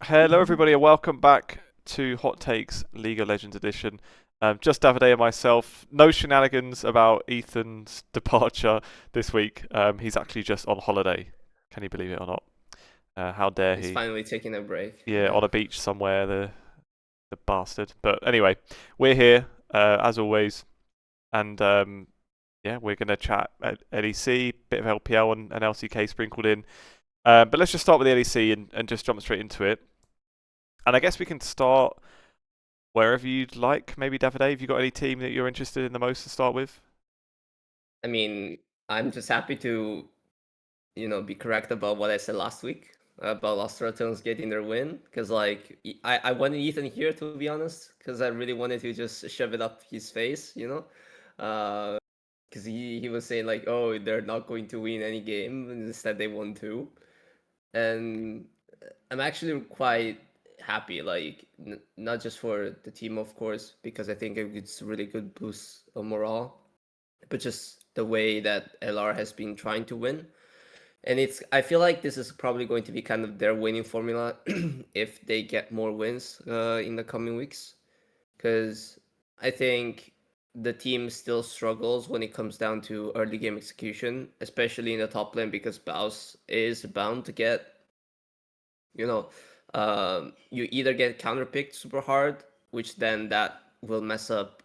Hello, everybody, and welcome back to Hot Takes League of Legends Edition. Just Davide and myself. No shenanigans about Ethan's departure this week. He's actually just on holiday. Can you believe it or not? How dare He's he? finally taking a break. Yeah, Yeah. on a beach somewhere, the bastard. But anyway, we're here as always, and yeah, we're gonna chat at LEC, bit of LPL and LCK sprinkled in. But let's just start with the LEC and just jump straight into it. And I guess we can start wherever you'd like. Maybe Davide, have you got any team that you're interested in the most to start with? I mean, I'm just happy to, be correct about what I said last week about Los Ratones getting their win. Because, I wanted Ethan here, to be honest, because I really wanted to just shove it up his face, Because he was saying, like, oh, they're not going to win any game. And instead, they won two. And I'm actually quite happy, like not just for the team, of course, because I think it's a really good boost of morale, but just the way that LR has been trying to win. And I feel like this is probably going to be kind of their winning formula if they get more wins in the coming weeks, because I think the team still struggles when it comes down to early game execution, especially in the top lane, because Baus is bound to get you know, you either get counterpicked super hard, which then that will mess up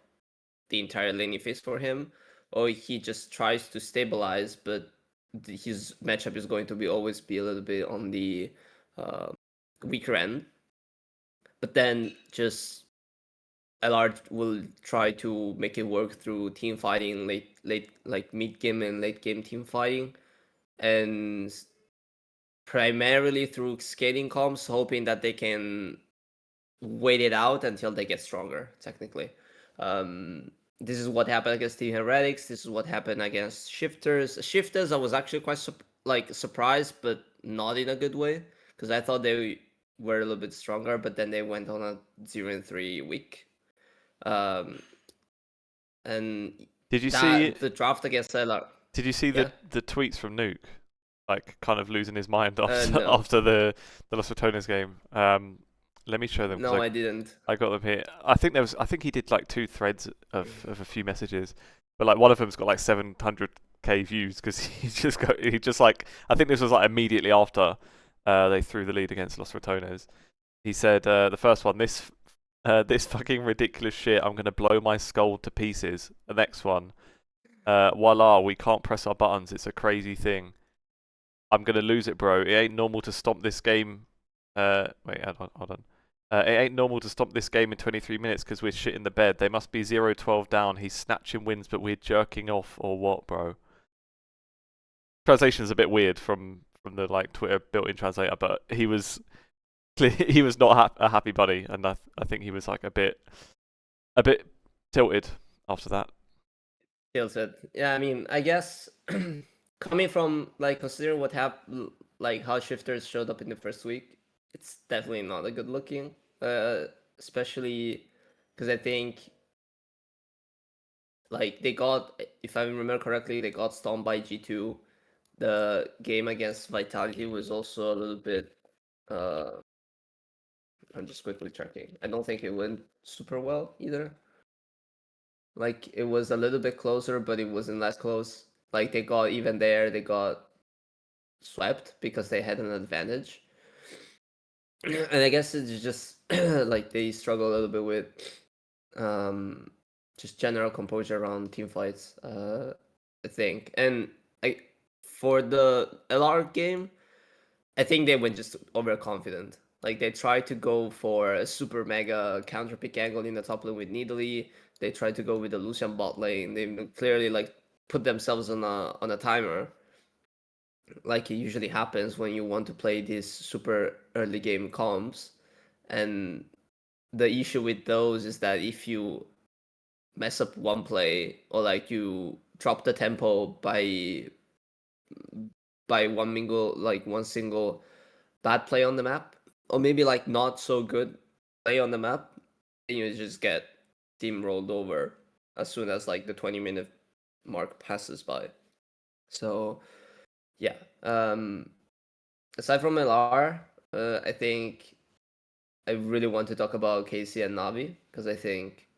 the entire laning phase for him, or he just tries to stabilize, but his matchup is going to be always be a little bit on the uh, weaker end. But then just LR will try to make it work through team fighting, late like mid game and late game team fighting, and primarily through scaling comps, hoping that they can wait it out until they get stronger. Technically, this is what happened against Team Heretics. This is what happened against Shifters. Shifters, I was actually quite surprised, but not in a good way, because I thought they were a little bit stronger, but then they went on a 0-3 week. Um, and Did you see? that the draft against LR, Did you see yeah, the tweets from Nuke, like kind of losing his mind after no, after the Los Ratones game? Let me show them because no, I didn't. I got them here. I think he did like two threads of a few messages, but like one of them's got like 700k views because he just like I think this was like immediately after they threw the lead against Los Ratones. He said the first one, this fucking ridiculous shit. I'm gonna blow my skull to pieces. The next one, voila, we can't press our buttons. It's a crazy thing. I'm gonna lose it, bro. It ain't normal to stomp this game. Wait, hold on. It ain't normal to stomp this game in 23 minutes because we're shit in the bed. They must be 0-12 down. He's snatching wins, but we're jerking off or what, bro? Translation's a bit weird from the like Twitter built-in translator, but he was not a happy buddy, and I think he was like a bit tilted after that. Tilted. Yeah, I mean, I guess coming from like considering what happened, like how shifters showed up in the first week, it's definitely not a good looking. Especially because I think like they got, if I remember correctly, they got stomped by G2. The game against Vitality was also a little bit. Uh, I'm just quickly checking. I don't think it went super well either. Like it was a little bit closer, but it wasn't that close. Like they got even there, they got swept because they had an advantage. And I guess it's just like they struggle a little bit with um just general composure around team fights, I think. And I for the LR game, I think they went just overconfident. Like they tried to go for a super mega counter pick angle in the top lane with Nidalee. They tried to go with the Lucian bot lane. They clearly like put themselves on a timer, like it usually happens when you want to play these super early game comps. And the issue with those is that if you mess up one play or like you drop the tempo by one single bad play on the map, or maybe like not so good play on the map, and you just get steamrolled over as soon as like the 20-minute mark passes by. So yeah, aside from LR, I think I really want to talk about KC and Navi because I think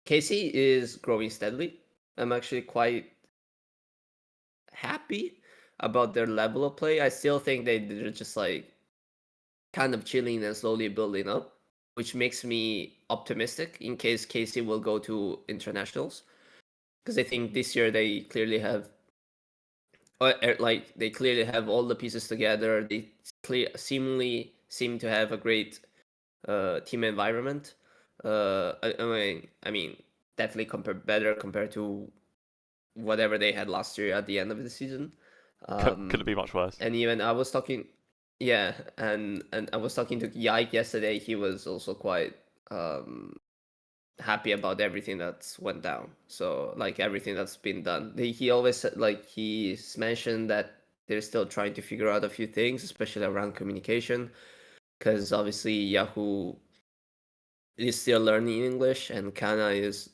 KC is growing steadily. I'm actually quite happy about their level of play. I still think they're just like kind of chilling and slowly building up, which makes me optimistic in case KC will go to internationals. Because I think this year they clearly have, like they clearly have all the pieces together. They seemingly seem to have a great team environment. I mean, definitely better compared to whatever they had last year at the end of the season. Could it be much worse? And even I was talking, yeah, and I was talking to Yike yesterday. He was also quite happy about everything that's went down. So like everything that's been done. He always like he's mentioned that they're still trying to figure out a few things, especially around communication, because obviously Yahoo is still learning English and Kana is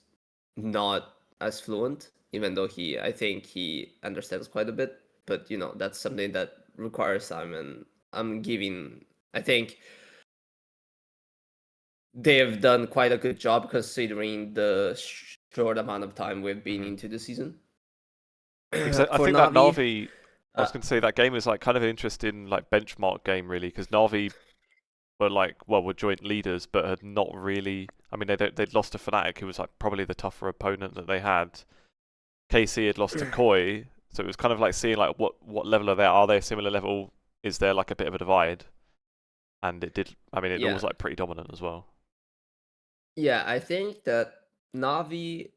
not as fluent, even though I think he understands quite a bit. But you know, that's something that requires time, and I think they have done quite a good job considering the short amount of time we've been into the season. Because I For think that Navi, Navi, I was uh, going to say that game was like kind of an interesting like benchmark game really, because Navi were were joint leaders, but had not really. I mean, they'd lost to Fnatic, who was like probably the tougher opponent that they had. KC had lost to KOI, so it was kind of like seeing like what level are they? Are they a similar level? Is there like a bit of a divide? And it did. I mean, it yeah, was like pretty dominant as well. yeah, I think that Navi's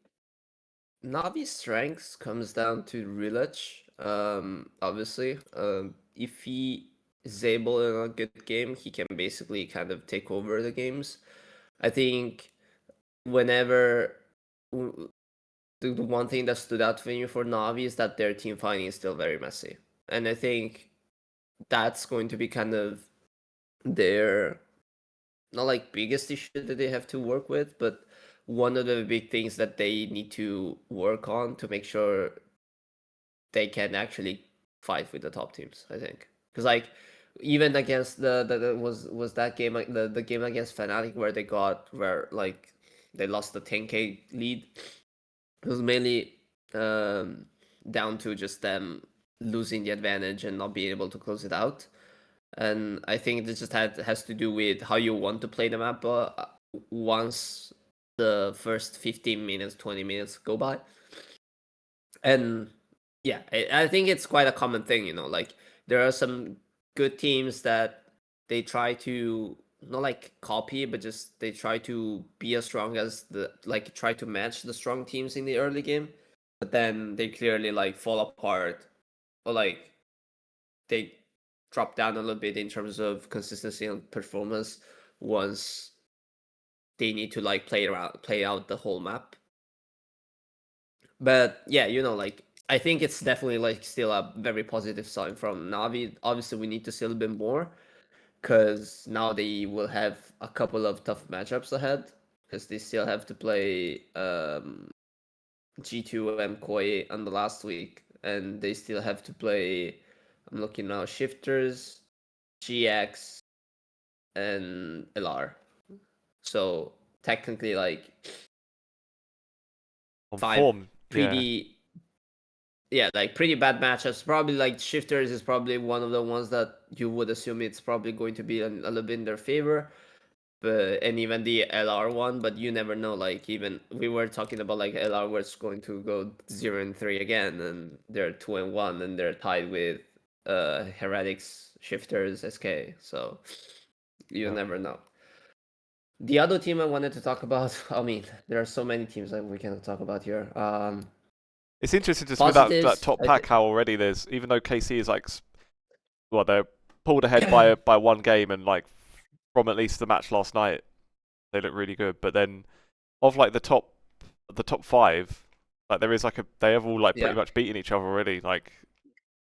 strengths comes down to Rilich. Obviously, if he is able in a good game, he can basically kind of take over the games. I think whenever the one thing that stood out for me for Navi is that their team fighting is still very messy, and I think that's going to be kind of their not like biggest issue that they have to work with, but one of the big things that they need to work on to make sure they can actually fight with the top teams. I think because like even against the was that game like the game against Fnatic where like they lost the 10k lead. It was mainly um, down to just them losing the advantage and not being able to close it out. And I think this just has to do with how you want to play the map once the first 15 minutes, 20 minutes go by. And yeah, I think it's quite a common thing, you know, like there are some good teams that they try to not like copy, but just they try to be as strong as like try to match the strong teams in the early game, but then they clearly like fall apart or like they drop down a little bit in terms of consistency and performance once they need to like play out the whole map. But yeah, you know, like I think it's definitely like still a very positive sign from Navi. Obviously, we need to see a little bit more because now they will have a couple of tough matchups ahead because they still have to play G2 and KOI on the last week, and they still have to play. I'm looking now, Shifters, GX, and LR. So technically, like On five form, yeah. pretty like pretty bad matchups. Probably like Shifters is probably one of the ones that you would assume it's probably going to be a little bit in their favor. But and even the LR one, but you never know. Like even we were talking about like LR was going to go 0-3 again, and they're 2-1, and they're tied with Heretics, Shifters, SK. So you Yeah. never know. The other team I wanted to talk about, I mean, there are so many teams that we can talk about here. It's interesting just with that Positives, top I pack think. how already there's, even though KC is like well, they're pulled ahead by one game, and like from at least the match last night, they look really good. But then of like the top five, like there is like they have all like pretty Yeah, much beaten each other already. Like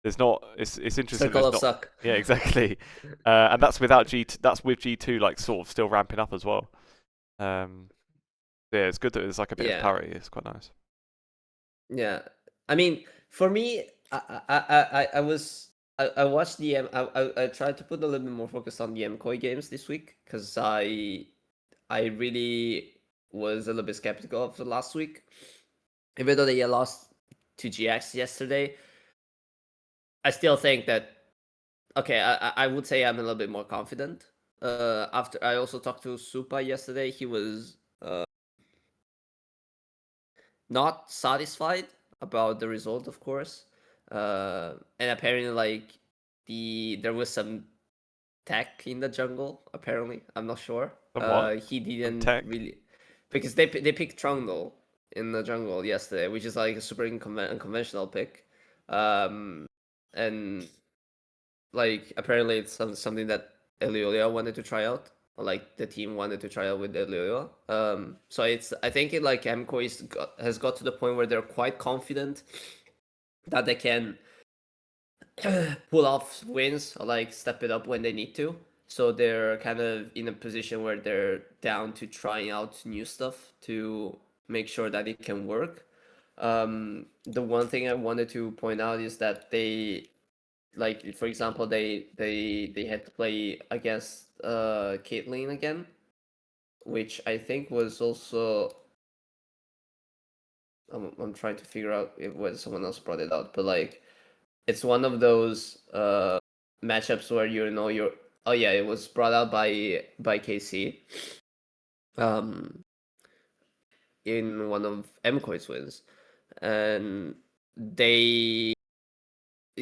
there's not. It's interesting. circle There's of not. suck. Yeah, exactly. And that's without That's with G2 like sort of still ramping up as well. Um, yeah, it's good that there's like a bit of Yeah, parity. It's quite nice. yeah. I mean, for me, I was. I watched the I tried to put a little bit more focus on the MKOI games this week because I really was a little bit skeptical of the last week, even though they lost to GX yesterday. I still think that okay. I would say I'm a little bit more confident. After I also talked to Supa yesterday, he was not satisfied about the result, of course. And apparently, like there was some tech in the jungle. Apparently, I'm not sure. Somewhat. He Some didn't tech. really because they picked Trundle in the jungle yesterday, which is like a super unconventional pick. And like apparently it's something that Eliolia wanted to try out, or like the team wanted to try out with Eliolia. So it's I think it like MCO has got to the point where they're quite confident that they can pull off wins or like step it up when they need to. So they're kind of in a position where they're down to trying out new stuff to make sure that it can work. The one thing I wanted to point out is that they like for example they had to play against Caitlyn again, which I think was also I'm trying to figure out if whether someone else brought it out, but like it's one of those matchups where you know you're oh yeah it was brought out by KC um in one of MCOI's wins, and they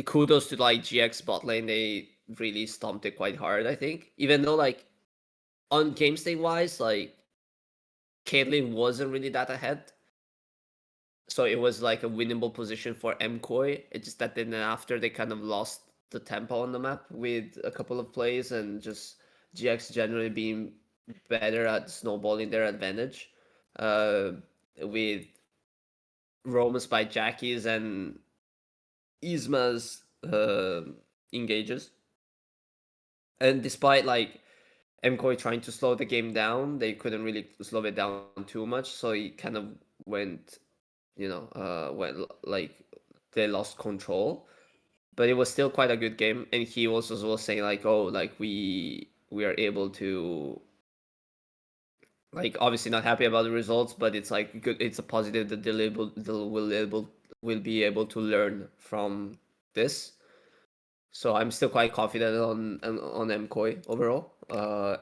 kudos to like GX bot lane. They really stomped it quite hard, I think. Even though like on game state wise, like Caitlyn wasn't really that ahead. So it was like a winnable position for MKOI. It's just that then after they kind of lost the tempo on the map with a couple of plays and just GX generally being better at snowballing their advantage. With roams by Jackies and Isma's engages. And despite like MKOI trying to slow the game down, they couldn't really slow it down too much. So it kind of went, when like they lost control. But it was still quite a good game. And he also was saying like, oh, like we are able to like obviously not happy about the results, but it's like good. It's a positive that will be able to learn from this. So I'm still quite confident on MKOI overall,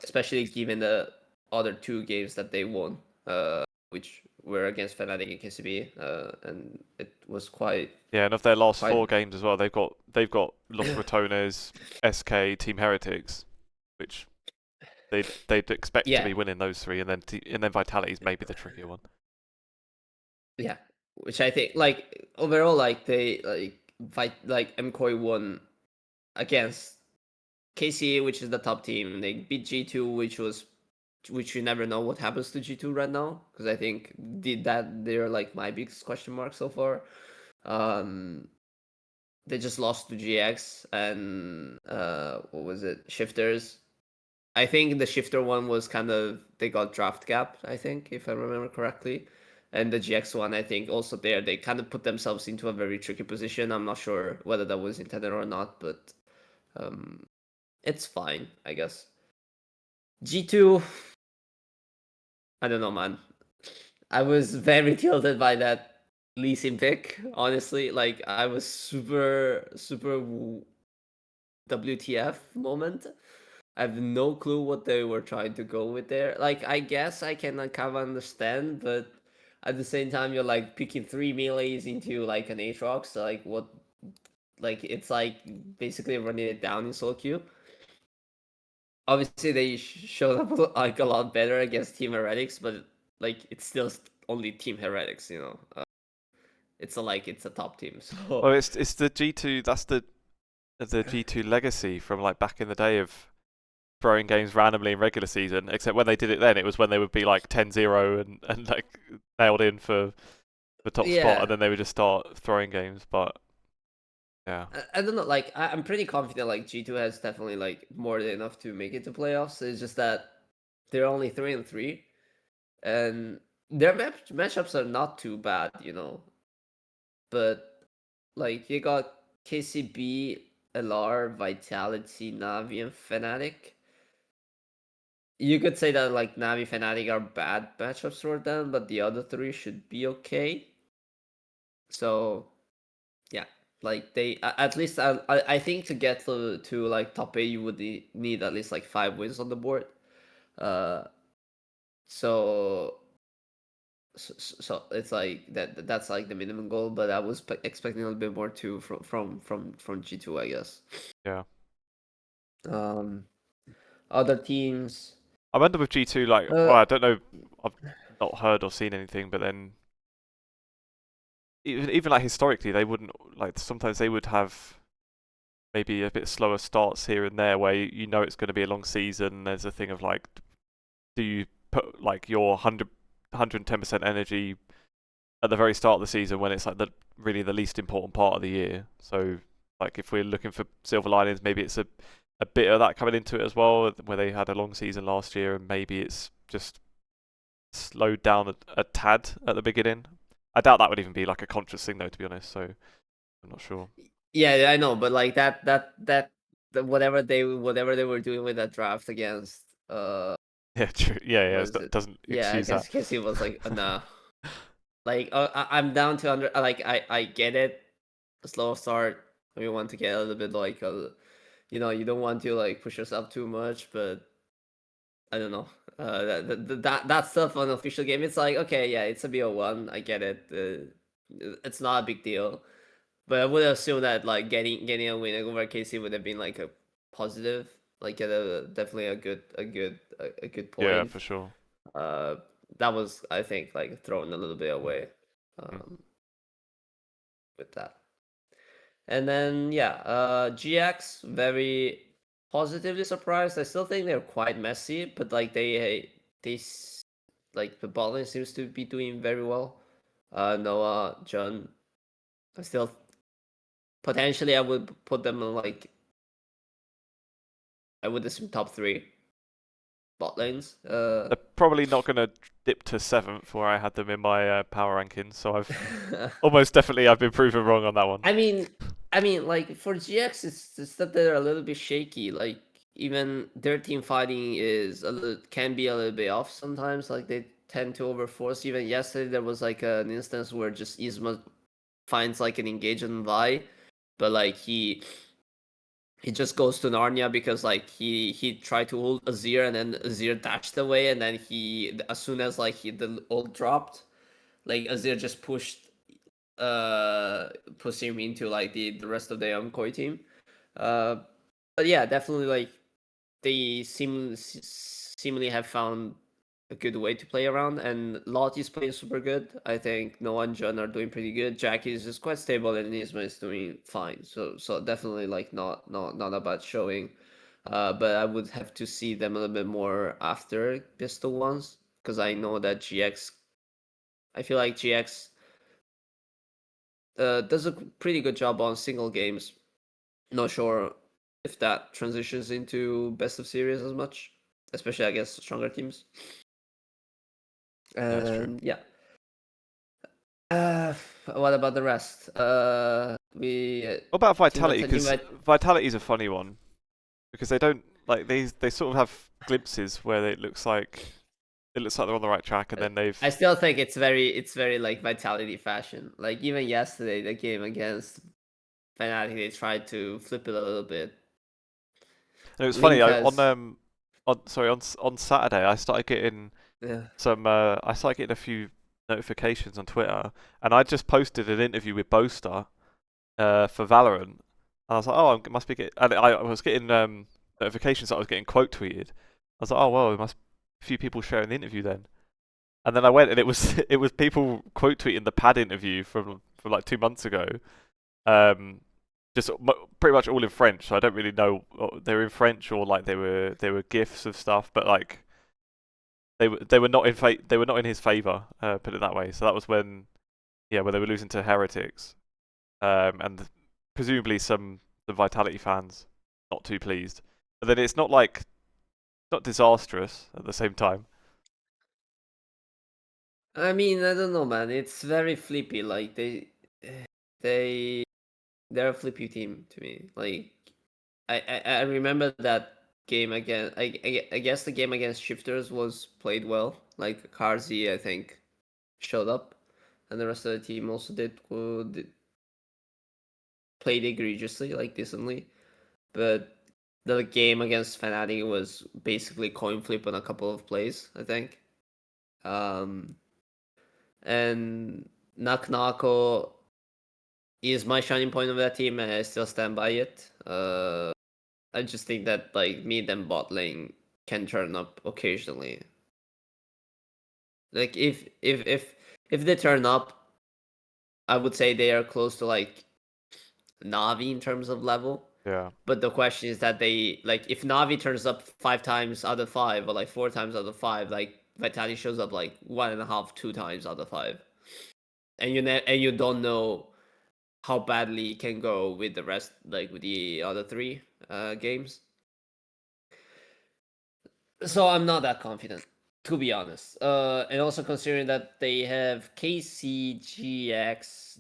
especially given the other two games that they won, which were against Fnatic and KCB, and it was quite Yeah, and of their last quite 4 games as well, they've got Los Ratones, SK, Team Heretics, which they'd expect to yeah be winning those 3, and then Vitality's maybe the trickier one. yeah, which I think like overall like they like fight like MKOI won against KCA, which is the top team. They beat G2, which you never know what happens to G2 right now, because I think they're like my biggest question mark so far. They just lost to GX and what was it? Shifters. I think the Shifter one was kind of they got draft capped, I think, if I remember correctly. And the GX one, I think also there they kind of put themselves into a very tricky position. I'm not sure whether that was intended or not, but it's fine, I guess. G2, I don't know, man. I was very tilted by that Lee Sin pick, honestly. Like, I was super WTF moment. I have no clue what they were trying to go with there. Like, I guess I can kind of understand, but at the same time, you're like picking 3 melees into like an Aatrox. So, like, what? Like, it's like basically running it down in solo queue. Obviously, they showed up like a lot better against Team Heretics, but like it's still only Team Heretics, you know. It's not like it's a top team. So Well, it's the G2. That's the G2 legacy from like back in the day of throwing games randomly in regular season. Except when they did it then, it was when they would be like 10-0 and like nailed in for the top spot, yeah, and then they would just start throwing games. But yeah, I don't know. Like I'm pretty confident. Like G2 has definitely like more than enough to make it to playoffs. It's just that they're only 3-3, and their matchups are not too bad, you know. But like you got KCB. LR, Vitality, Navi, and Fnatic. You could say that like Navi, Fnatic are bad matchups for them, but the other three should be okay. So yeah, like they at least I think to get to like top 8 you would need at least like 5 wins on the board. Uh, so so it's like that's like the minimum goal, but I was expecting a little bit more too from G2, I guess. Yeah. Other teams. I wonder with G2, like, well, I don't know, I've not heard or seen anything, but then even like historically, they wouldn't like sometimes they would have maybe a bit slower starts here and there where you know it's going to be a long season. There's a thing of like, do you put like your 110% energy at the very start of the season when it's like really the least important part of the year? So like if we're looking for silver linings, maybe it's a bit of that coming into it as well, where they had a long season last year and maybe it's just slowed down a tad at the beginning. I doubt that would even be like a conscious thing though, to be honest. So I'm not sure. Yeah, I know, but like whatever they were doing with that draft against Yeah, true. Yeah, what it is it? doesn't Yeah, excuse that. against Casey was like nah. Like I'm down to under like I get it. A slow start. We want to get a little bit like you don't want to like push yourself too much, but I don't know. That stuff on official game, it's like okay, yeah, it's a BO1. I get it. It's not a big deal. But I would assume that like getting a win over KC would have been like a positive, like definitely a good Yeah, point. for sure. Uh, that was I think like thrown a little bit away, Mm. um, with that. And then yeah, GX very positively surprised. I still think they're quite messy, but like like the balling seems to be doing very well. Noah, John, I still potentially I would put them in like I would assume top 3 bot lanes. They're probably not going to dip to 7th where I had them in my power rankings. So I've been proven wrong on that one. I mean, like for GX, it's that they're a little bit shaky. Like even their team fighting can be a little bit off sometimes. Like they tend to overforce. Even yesterday, there was like an instance where just Isma finds like an engage on Vi, but like he just goes to Narnia because like he tried to ult Azir and then Azir dashed away and then he as soon as like the ult dropped, like Azir just pushed him into like the rest of the Koi team. Uh, but yeah, definitely like they seemingly have found a good way to play around, and Lottie's playing super good. I think Noah and John are doing pretty good. Jackie is just quite stable, and Nisma is doing fine. So definitely like not a bad showing. But I would have to see them a little bit more after Pistol ones because I know that GX. I feel like GX does a pretty good job on single games. Not sure if that transitions into best of series as much, especially against stronger teams. Yeah, that's true. And yeah. What about the rest? What about team Vitality? attending Because Vitality is a funny one because they don't like they sort of have glimpses where it looks like they're on the right track, and then I they've still think it's very like Vitality fashion. Like even yesterday, the game against Fnatic, they tried to flip it a little bit. and it was funny. Link has On Saturday, I started getting yeah. I started getting a few notifications on Twitter, and I just posted an interview with Boaster for Valorant, and I was like, oh, I must be getting, and I was getting notifications that I was getting quote tweeted. I was like, oh well, there must be a few people sharing the interview then. And then I went, and it was it was people quote tweeting the pad interview from like 2 months ago. Um, just pretty much all in French. So I don't really know they were in French or like they were gifs of stuff, but like they were not in they were not in his favor. Put it that way. So that was when when they were losing to Heretics, and presumably the Vitality fans not too pleased. But then it's not like not disastrous at the same time. I mean, I don't know, man. It's very flippy. Like they they're a flippy team to me. Like I remember that game again. I guess the game against Shifters was played well. Like Karzi, I think, showed up, and the rest of the team also did played egregiously, like decently. But the game against Fnatic was basically coin flip on a couple of plays, I think. And Naknako is my shining point of that team, and I still stand by it. I just think that like mid and bot lane can turn up occasionally. Like if they turn up, I would say they are close to like Navi in terms of level. Yeah. But the question is that they like if Navi turns up 5 times out of 5 or like 4 times out of 5, like Vitality shows up like 1.5, 2 times out of 5, and you don't know how badly it can go with the rest, like with the other 3 games. So I'm not that confident, to be honest. And also considering that they have KCGX,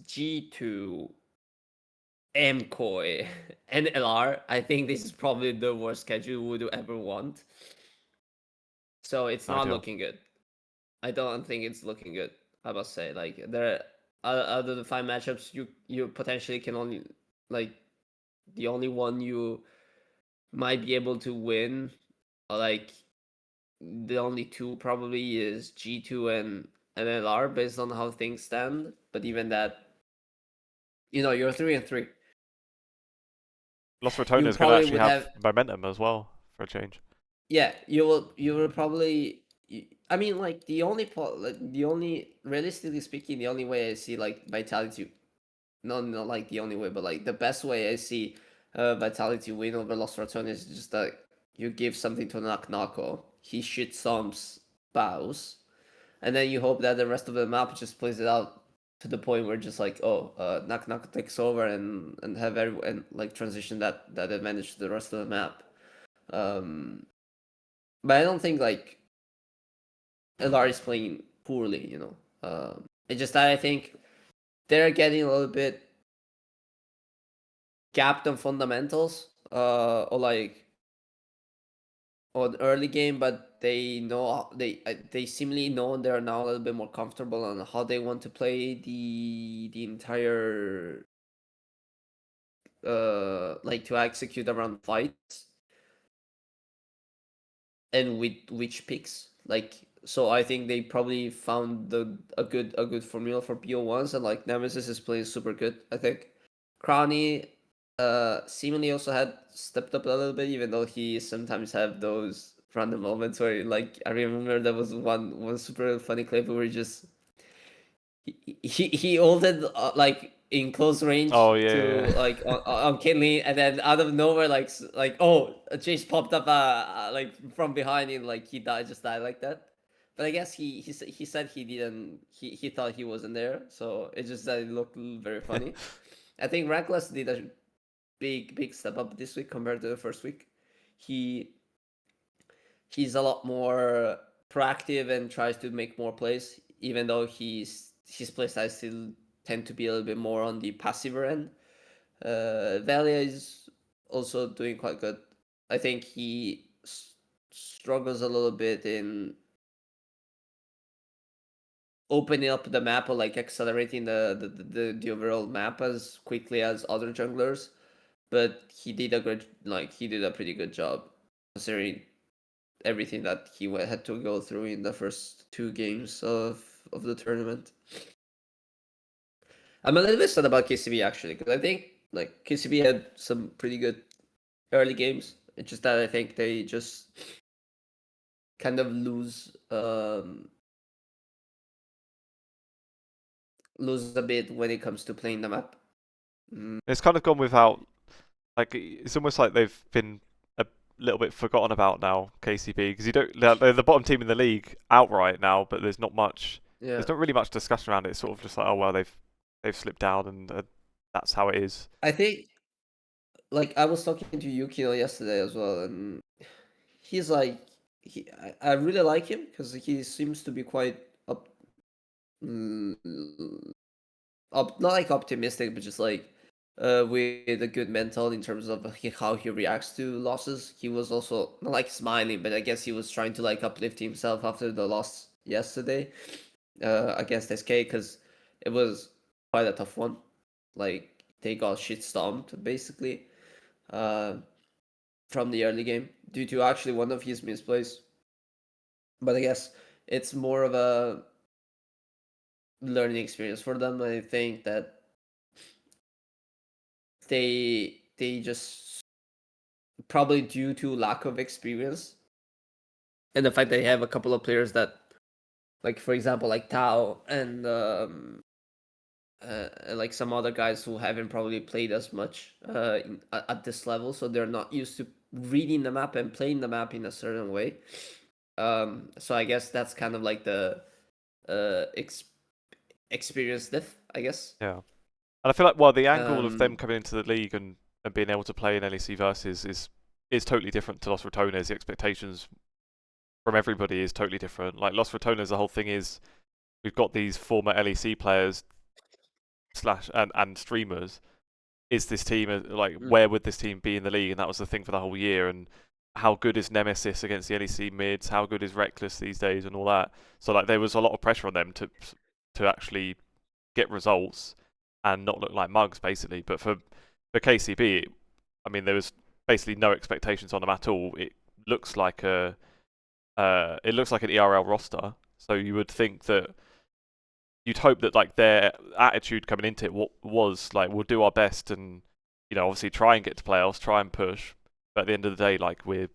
G2, MKOI, and LR, I think this is probably the worst schedule we would ever want. So it's not Ideal. looking good. I don't think it's looking good. I must say, like there out of the 5 matchups, you potentially can only like the only one you might be able to win, or like the only 2 probably is G2 and LR based on how things stand. But even that, you're 3-3. Los You Ratones is going to probably actually would have have, momentum as well for a change. yeah. You will probably. I mean, like the only realistically speaking, the only way I see like Vitality, not like the only way, but like the best way I see Vitality win over Los Ratones is just that you give something to Naknako, he shit stomps bows, and then you hope that the rest of the map just plays it out to the point where just like Naknako takes over and have everyone like transition that advantage to the rest of the map. But I don't think like LR is playing poorly, it's just that I think they're getting a little bit gapped on fundamentals, or like on early game, but they know they seemingly know they're now a little bit more comfortable on how they want to play the entire like to execute around fights and with which picks. Like so I think they probably found a good formula for PO1s, and like Nemesis is playing super good, I think. Crowny seemingly also had stepped up a little bit, even though he sometimes have those random moments where like I remember there was one super funny clip where he ulted like in close range Oh to yeah, yeah. like on Kinley, and then out of nowhere like a chase popped up like from behind him, like he died like that. But I guess he said he didn't, he thought he wasn't there, so it just that it looked very funny. I think Reckless did a big step up this week compared to the first week. He he's a lot more proactive and tries to make more plays, even though his playstyles still tend to be a little bit more on the passive end. Valia is also doing quite good. I think he struggles a little bit in opening up the map, or like accelerating the overall map as quickly as other junglers. But he did a pretty good job considering everything that he had to go through in the first 2 games of the tournament. I'm a little bit sad about KCB actually, because I think like KCB had some pretty good early games. It's just that I think they just kind of lose a bit when it comes to playing the map. It's kind of gone without. Like it's almost like they've been a little bit forgotten about now, KCB, because you don't. They're the bottom team in the league outright now, but there's not much. Yeah, There's not really much discussion around it. It's sort of just like, oh well, they've slipped down, and that's how it is. I think like I was talking to Yukino yesterday as well, and he's like I really like him because he seems to be quite up, mm, not like optimistic, but just like with a good mental in terms of how he reacts to losses. He was also not like smiling, but I guess he was trying to like uplift himself after the loss yesterday against SK, because it was quite a tough one. Like they got shit stomped basically uh, from the early game due to actually one of his misplays. But I guess it's more of a learning experience for them. I think that they just probably due to lack of experience and the fact that they have a couple of players that, like for example, like Tao and like some other guys who haven't probably played as much at this level, so they're not used to reading the map and playing the map in a certain way. So I guess that's kind of like the uh, ex- experience diff, I guess. Yeah. And I feel like, well, the angle of them Um, coming into the league and being able to play in LEC Versus is totally different to Los Ratones. The expectations from everybody is totally different. Like Los Ratones, the whole thing is we've got these former LEC players slash and streamers. Is this team like mm, where would this team be in the league? And that was the thing for the whole year. And how good is Nemesis against the LEC mids? How good is Reckless these days and all that? So like there was a lot of pressure on them to actually get results and not look like mugs basically. But for KCB, I mean there was basically no expectations on them at all. It looks like an ERL roster. So you would think that you'd hope that like their attitude coming into it was like we'll do our best and obviously try and get to playoffs, try and push. But at the end of the day, like it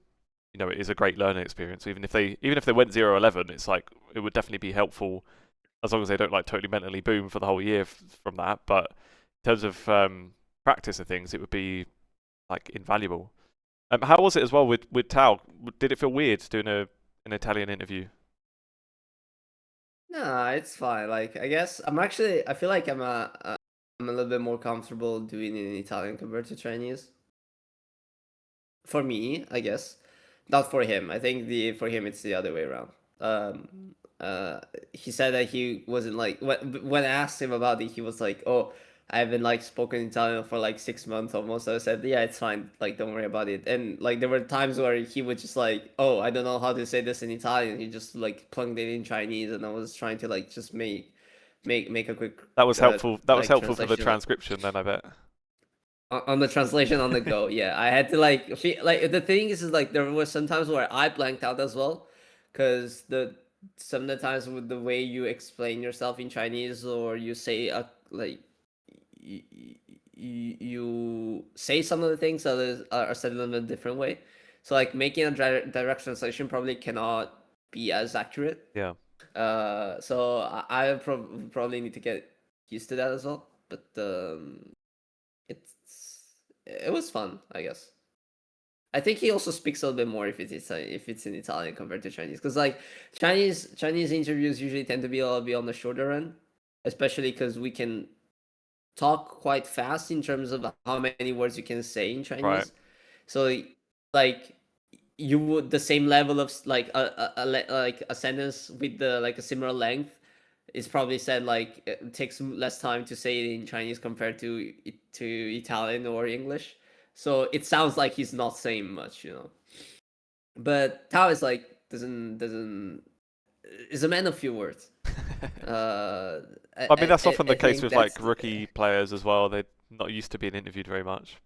is a great learning experience. Even if they went 0-11, it's like it would definitely be helpful as long as they don't like totally mentally boom for the whole year from that. But in terms of practice and things, it would be like invaluable. How was it as well with Tao? Did it feel weird doing an Italian interview? nah, it's fine. Like I guess I feel like I'm a little bit more comfortable doing it in Italian compared to Chinese. For me, I guess, not for him. I think the for him it's the other way around. He said that he wasn't like when I asked him about it, he was like, "Oh, I haven't like spoken Italian for like 6 months almost." So I said, "Yeah, it's fine. Like, don't worry about it." And like there were times where he would just like, "Oh, I don't know how to say this in Italian." He just like plugged it in Chinese, and I was trying to like just make a quick That was helpful. That was like helpful for the translation transcription then, I bet. on the translation on the go. Yeah, I had to like feel like the thing is like there were some times where I blanked out as well, because some of the times with the way you explain yourself in Chinese, or you say like you, you say some of the things that are said in a different way. So like making a direct translation probably cannot be as accurate. Yeah. So I probably need to get used to that as well. But it was fun, I guess. I think he also speaks a little bit more if it's in Italian compared to Chinese, because like Chinese interviews usually tend to be a little bit on the shorter end, especially because we can talk quite fast in terms of how many words you can say in Right. Chinese. So like you would the same level of like like a sentence with the like a similar length is probably said like it takes less time to say it in Chinese compared to Italian or English. So it sounds like he's not saying much, you know. But Tao is like doesn't is a man of few words. Uh, I mean, that's often I the case think with like that's rookie players as well. They're not used to being interviewed very much.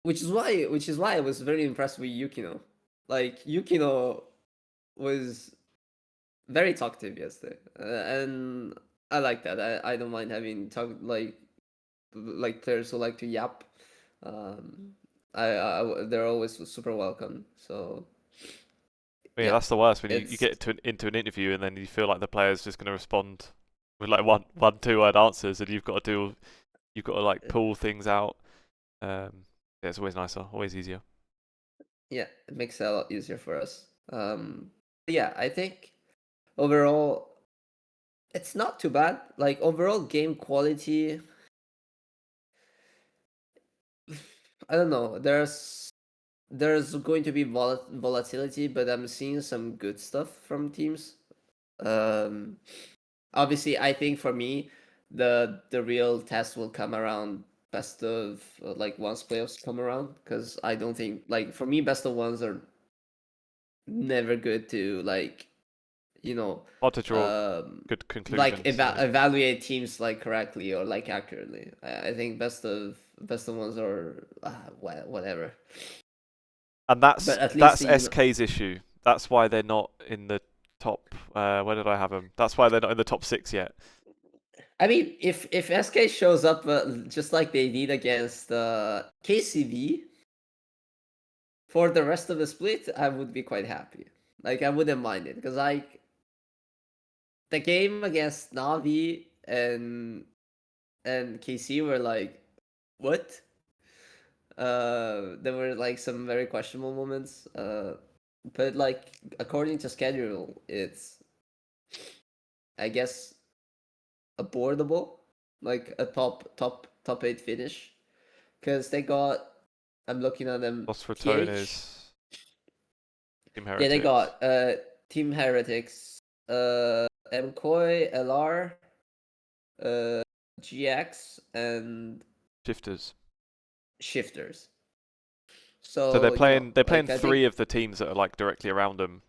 which is why I was very impressed with Yukino. Like Yukino was very talkative yesterday, and I like that. I don't mind having like players who like to yap. Um, they're always super welcome. So But yeah, yeah, that's the worst when you it's get into an interview and then you feel like the player's just going to respond with like one 2 word answers and you've got to like pull things out. Yeah, it's always nicer, always easier. yeah, it makes it a lot easier for us. Yeah, I think overall it's not too bad. Like overall game quality, I don't know. There's going to be volatility, but I'm seeing some good stuff from teams. Um, Obviously, I think for me, the real test will come around best of like once playoffs come around, because I don't think, like, for me, best of ones are never good to, like, you know, Hard to draw good like conclusions. Yeah. evaluate teams like correctly or like accurately. I think best of ones are whatever. And But at least that's you know, SK's issue. That's why they're not in the top. Where did I have them? That's why they're not in the top 6 yet. I mean, if SK shows up just like they did against KCV for the rest of the split, I would be quite happy. Like, I wouldn't mind it, because like the game against Navi and KC were like, what? There were like some very questionable moments. But like, according to schedule, it's, I guess, affordable, like a top 8 finish, because they got. I'm looking at them. Los TH. Ratones, Team Yeah, they Heretics, got Team Heretics, MKOI, LR, GX, and Shifters. Shifters. So they're So, playing like, I 3 think, of the teams that are like directly around them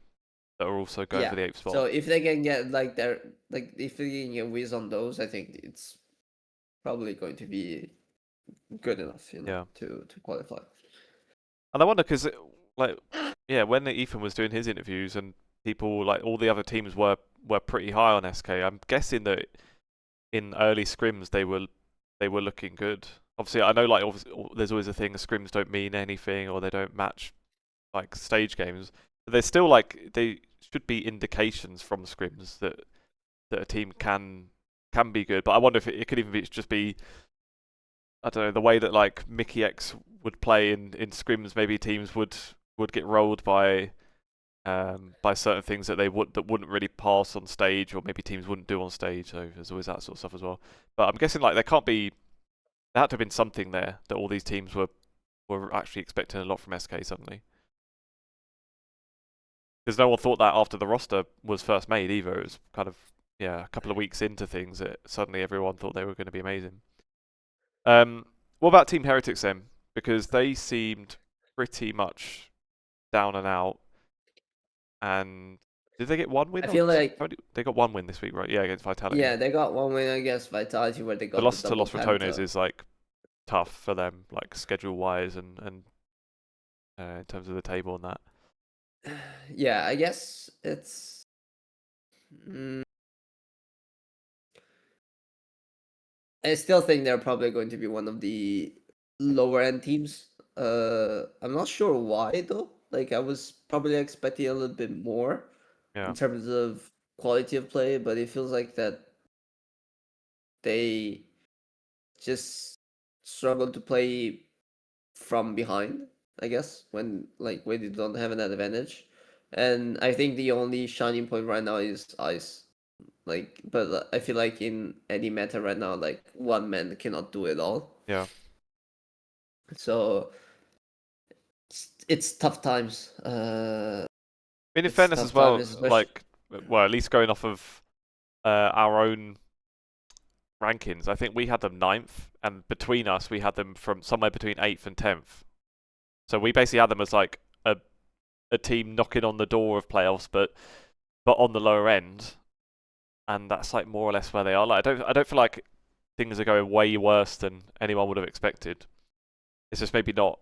that are also going yeah. for the 8th So spot. if they can get like if they can get wins on those, I think it's probably going to be good enough, Yeah. to qualify. And I wonder because like yeah, when Ethan was doing his interviews and people like all the other teams were pretty high on SK. I'm guessing that in early scrims they were looking good. Obviously, I know like there's always a thing scrims don't mean anything or they don't match like stage games. But there's still like they should be indications from scrims that a team can be good. But I wonder if it could even just be I don't know the way that like Mickey X would play in scrims. Maybe teams would get rolled by certain things that wouldn't really pass on stage, or maybe teams wouldn't do on stage. So there's always that sort of stuff as well. But I'm guessing like there had to have been something there that all these teams were actually expecting a lot from SK suddenly. Because no one thought that after the roster was first made either. It was kind of a couple of weeks into things that suddenly everyone thought they were going to be amazing. What about Team Heretics then? Because they seemed pretty much down and out. And did they get one win I or feel like, they got one win this week, right? Yeah, against Vitality. yeah, they got one win against Vitality, where they The got the loss to double Los Ratones penta. is like tough for them, like schedule wise and in terms of the table and that. Yeah, I guess it's. Mm, I still think they're probably going to be one of the lower end teams. I'm not sure why though. Like, I was probably expecting a little bit more Yeah, in terms of quality of play, but it feels like that they just struggle to play from behind, I guess, when they don't have an advantage. And I think the only shining point right now is Ice. Like, but I feel like in any meta right now, like, one man cannot do it all. yeah. So it's tough times. I mean, in It's fairness as tough well, times, especially. like, well, at least going off of our own rankings, I think we had them 9th, and between us, we had them from somewhere between 8th and 10th. So we basically had them as like a team knocking on the door of playoffs, but on the lower end, and that's like more or less where they are. Like, I don't feel like things are going way worse than anyone would have expected. It's just maybe not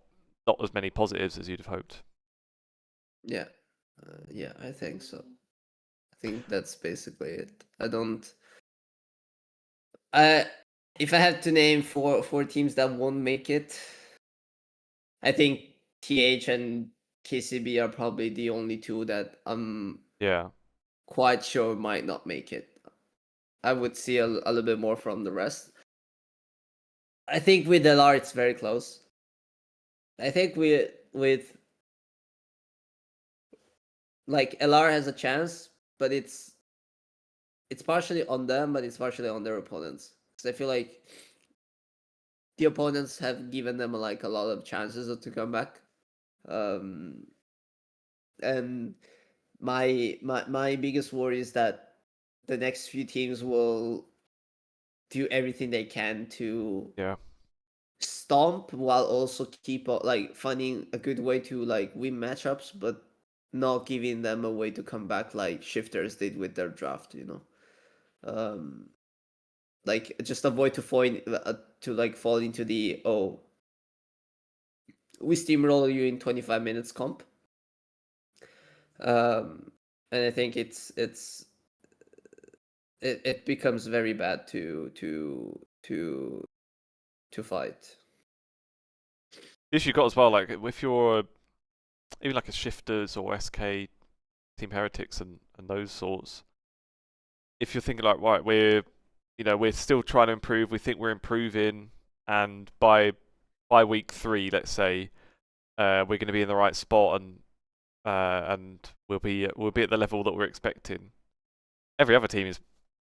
as many positives as you'd have hoped. Yeah, yeah, I think so. I think that's basically it. I don't. I If I had to name four teams that won't make it, I think TH and KCB are probably the only two that I'm Yeah, quite sure might not make it. I would see a little bit more from the rest. I think with LR it's very close. I think with like, LR has a chance, but it's partially on them, but it's partially on their opponents. Because I feel like the opponents have given them like a lot of chances to come back. Um, and my biggest worry is that the next few teams will do everything they can to yeah. stomp while also keep like finding a good way to like win matchups, but not giving them a way to come back like Shifters did with their draft. Like just avoid to like fall into the we steamroll you in 25 minutes comp. And I think it becomes very bad to fight. The issue you got as well, like if you're even like a Shifters or SK, Team Heretics and those sorts, if you're thinking like, right, we're still trying to improve, we think we're improving, and by week 3, let's say, we're going to be in the right spot and we'll be at the level that we're expecting. Every other team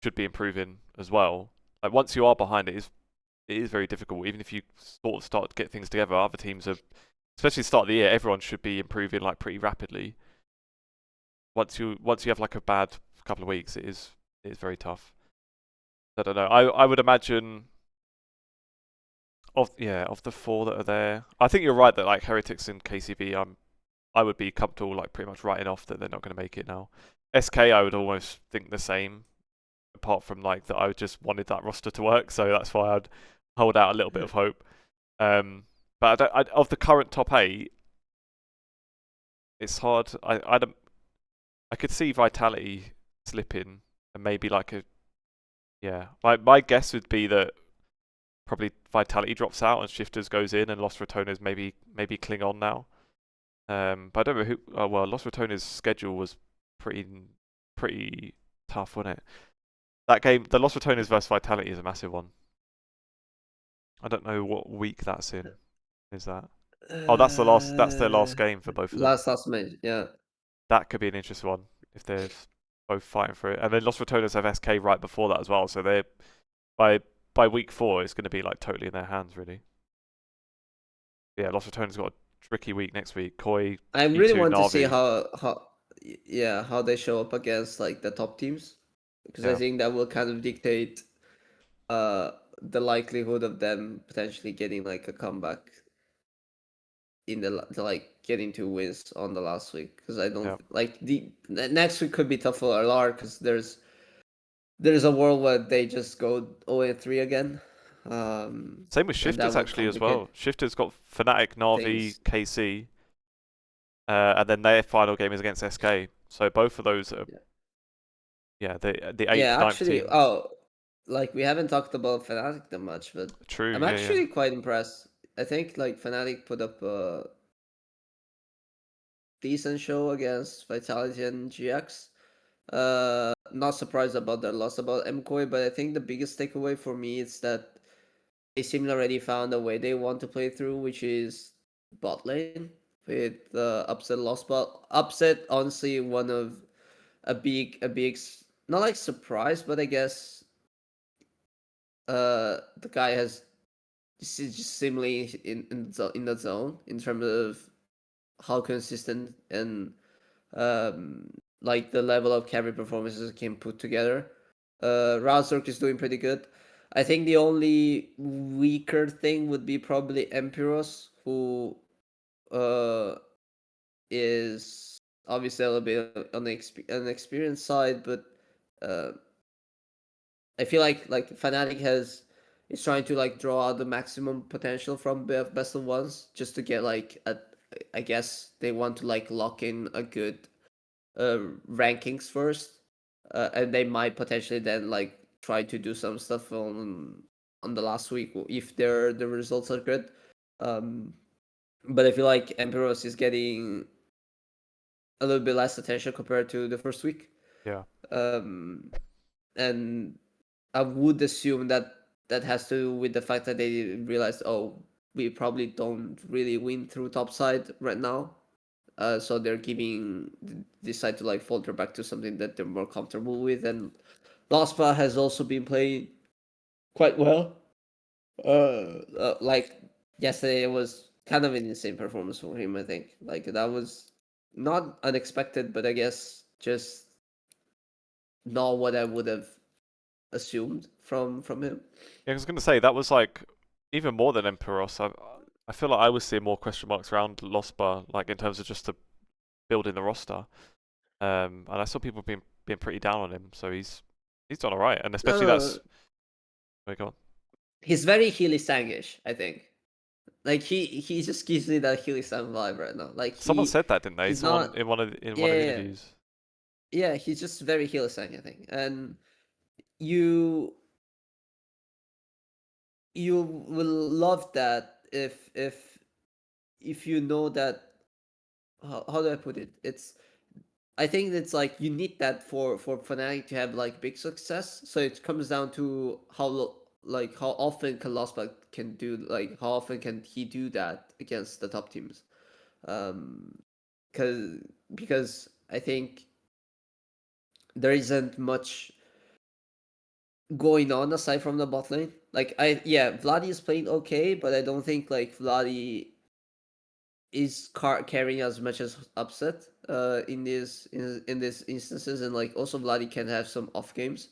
should be improving as well. Like once you are behind, it is very difficult. Even if you sort of start to get things together, other teams are, especially the start of the year, everyone should be improving like pretty rapidly. Once you have like a bad couple of weeks, it is very tough. I don't know. I would imagine of the 4 that are there, I think you're right that like Heretics and KCB, I would be comfortable like pretty much writing off that they're not going to make it now. SK, I would almost think the same, apart from like that I just wanted that roster to work, so that's why I'd hold out a little bit of hope. But of the current top 8, it's hard. I could see Vitality slipping and maybe like my guess would be that probably Vitality drops out and Shifters goes in and Los Ratones maybe cling on now. But I don't know who. Oh well, Los Ratones' schedule was pretty tough, wasn't it? That game, the Los Ratones versus Vitality, is a massive one. I don't know what week that's in. Is that? Oh, that's their last game for both of them. Last match, yeah. That could be an interesting one if they're both fighting for it. And then Los Ratones have SK right before that as well, so they by week 4 it's going to be like totally in their hands, really. Yeah, Los Ratones got a tricky week next week. KOI, I really E2, want to see NAVI. how they show up against like the top teams, because I Yeah. think that will kind of dictate the likelihood of them potentially getting like a comeback in the like getting 2 wins on the last week, because I don't Yeah. like the next week could be tough for LR, because there's a world where they just go 0-3 again. Same with And that Shifters would actually as well. complicate Shifters got Fnatic, NAVI, things. KC, and then their final game is against SK. So both of those are the 8th, Yeah, 9th actually, teams. like we haven't talked about Fnatic that much, but True. I'm Yeah. actually quite impressed. I think like Fnatic put up a decent show against Vitality and GX. Not surprised about their loss about MKOI, but I think the biggest takeaway for me is that they seem already found a way they want to play through, which is bot lane with the upset loss. But upset, honestly, one of a big not like surprise, but I guess the guy has just seemingly in the zone in terms of how consistent and um like the level of carry performances can put together. Razork is doing pretty good. I think the only weaker thing would be probably Empiros, who uh is obviously a little bit on the experience side, but uh I feel like Fnatic is trying to like draw out the maximum potential from best of ones, just to get like I guess they want to like lock in a good rankings first, and they might potentially then like try to do some stuff on the last week if the results are good. Um, but I feel like Emperos is getting a little bit less attention compared to the first week. Yeah. Um, and I would assume that that has to do with the fact that they realized, oh, we probably don't really win through topside right now. So they're decide to like falter back to something that they're more comfortable with. And Laspa has also been playing quite well. Like yesterday, it was kind of an insane performance for him. I think like that was not unexpected, but I guess just not what I would have assumed from him. Yeah, I was going to say that was like even more than Emperos, I feel like I was seeing more question marks around Lospa, like in terms of just the building the roster. And I saw people being pretty down on him, so he's done alright, and No, especially no, that's. Wait, go on. he's very Healy Sangish, I think. Like he just gives me that Healy Sang vibe right now. Like Someone said that, didn't they? he's Someone not. in one of the Yeah, interviews. yeah. He's just very Healy Sang, I think. And you you will love that if you know that. How do I put it? I think it's like you need that for Fnatic to have like big success. So it comes down to like how often can Lostback can do, like how often can he do that against the top teams. Um, cause because I think there isn't much going on aside from the bot lane. Like Vladi is playing okay, but I don't think like Vladi is carrying as much as Upset in these instances, and like also Vladi can have some off games.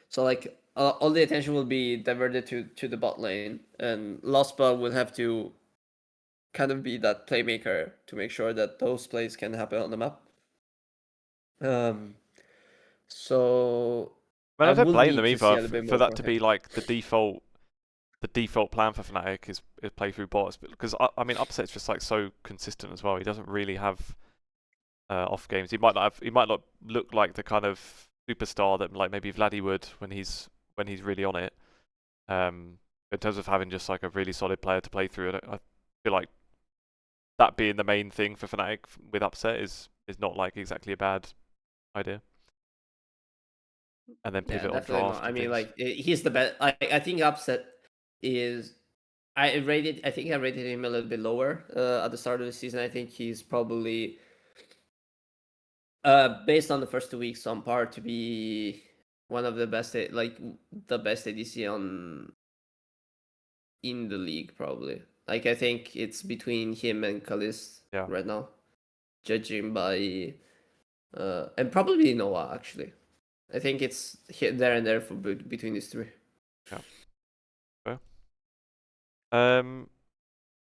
So like all the attention will be diverted to the bot lane, and Lospa will have to kind of be that playmaker to make sure that those plays can happen on the map. Um, so I mean, I I don't will blame them need to see either a little bit for more that from to him. be like the default plan for Fnatic is play through bots, because I mean Upset's just like so consistent as well. He doesn't really have off games. He might not look like the kind of superstar that like maybe Vladdy would when he's really on it. In terms of having just like a really solid player to play through, I feel like that being the main thing for Fnatic with Upset is not like exactly a bad idea. And then Yeah, pivot on definitely not. draft I and mean, things. like he's the best. I think Upset is. I think I rated him a little bit lower at the start of the season. I think he's probably based on the first 2 weeks on par to be one of the best, like the best ADC on in the league probably. Like I think it's between him and Kalist Yeah. right now, judging by and probably Noah actually. I think it's there and there for between these three. Yeah. Fair. Um,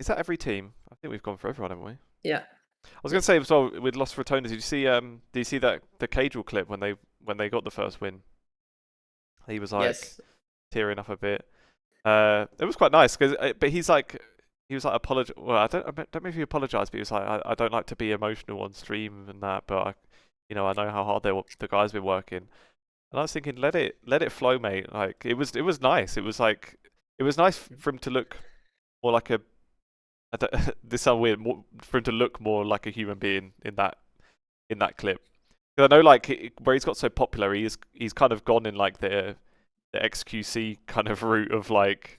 is that every team? I think we've gone for everyone, haven't we? Yeah. I was Yeah. going to say as well with Los Ratones. Did you see that the Cagel clip when they got the first win? He was like Yes. tearing up a bit. It was quite nice because, but he was like apologize. Well, I don't know if he apologized, but he was like, I don't like to be emotional on stream and that, but I know how hard the guys been working. And I was thinking, let it flow, mate. Like it was nice. It was nice for him to look more like a. This sounds weird. More, for him to look more like a human being in that clip. Because I know like where he's got so popular, he's kind of gone in like the XQC kind of route of like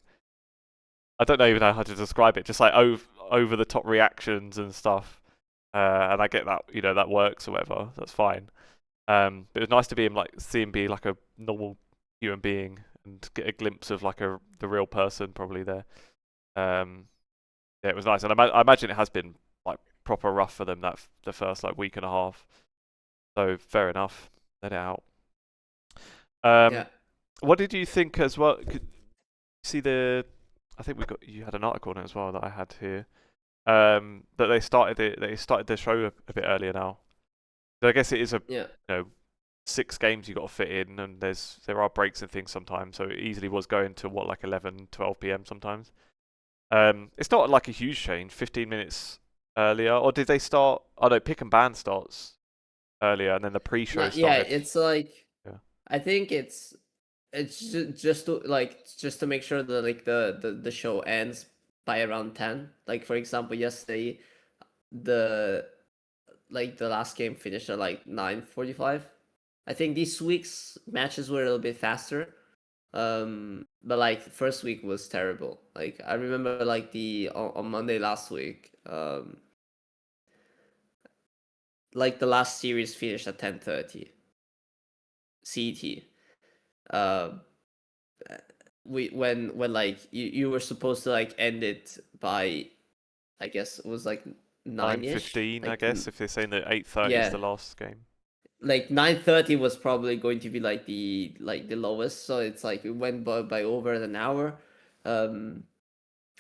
I don't even know how to describe it. Just like over the top reactions and stuff. And I get that that works or whatever. That's fine. But it was nice to be him like see him be like a normal human being and get a glimpse of like the real person probably there. Um, yeah, it was nice, and I imagine it has been like proper rough for them the first like week and a half. So fair enough, let it out. Yeah. Um, what did you think as well? Could you see I think you had an article on it as well that I had here. That they started the show a bit earlier now. So I guess it is Yeah. 6 games you got to fit in, and there are breaks and things sometimes. So it easily was going to what like 11, 12 p.m. sometimes. It's not like a huge change. 15 minutes earlier, or did they start? Oh no, pick and ban starts earlier, and then the pre-show No, yeah, started. it's like Yeah. I think just to make sure that like the show ends by around 10. Like for example, yesterday the the last game finished at like 9:45. I think this week's matches were a little bit faster. But like first week was terrible. Like I remember like the on Monday last week, like the last series finished at 10:30 CET. Uh, we when like you were supposed to like end it by, I guess it was like 9ish. 9:15, I Like guess, if they're saying that 8:30 is yeah, the last game. like 9:30 was probably going to be like the lowest. So it's like it went by over an hour. And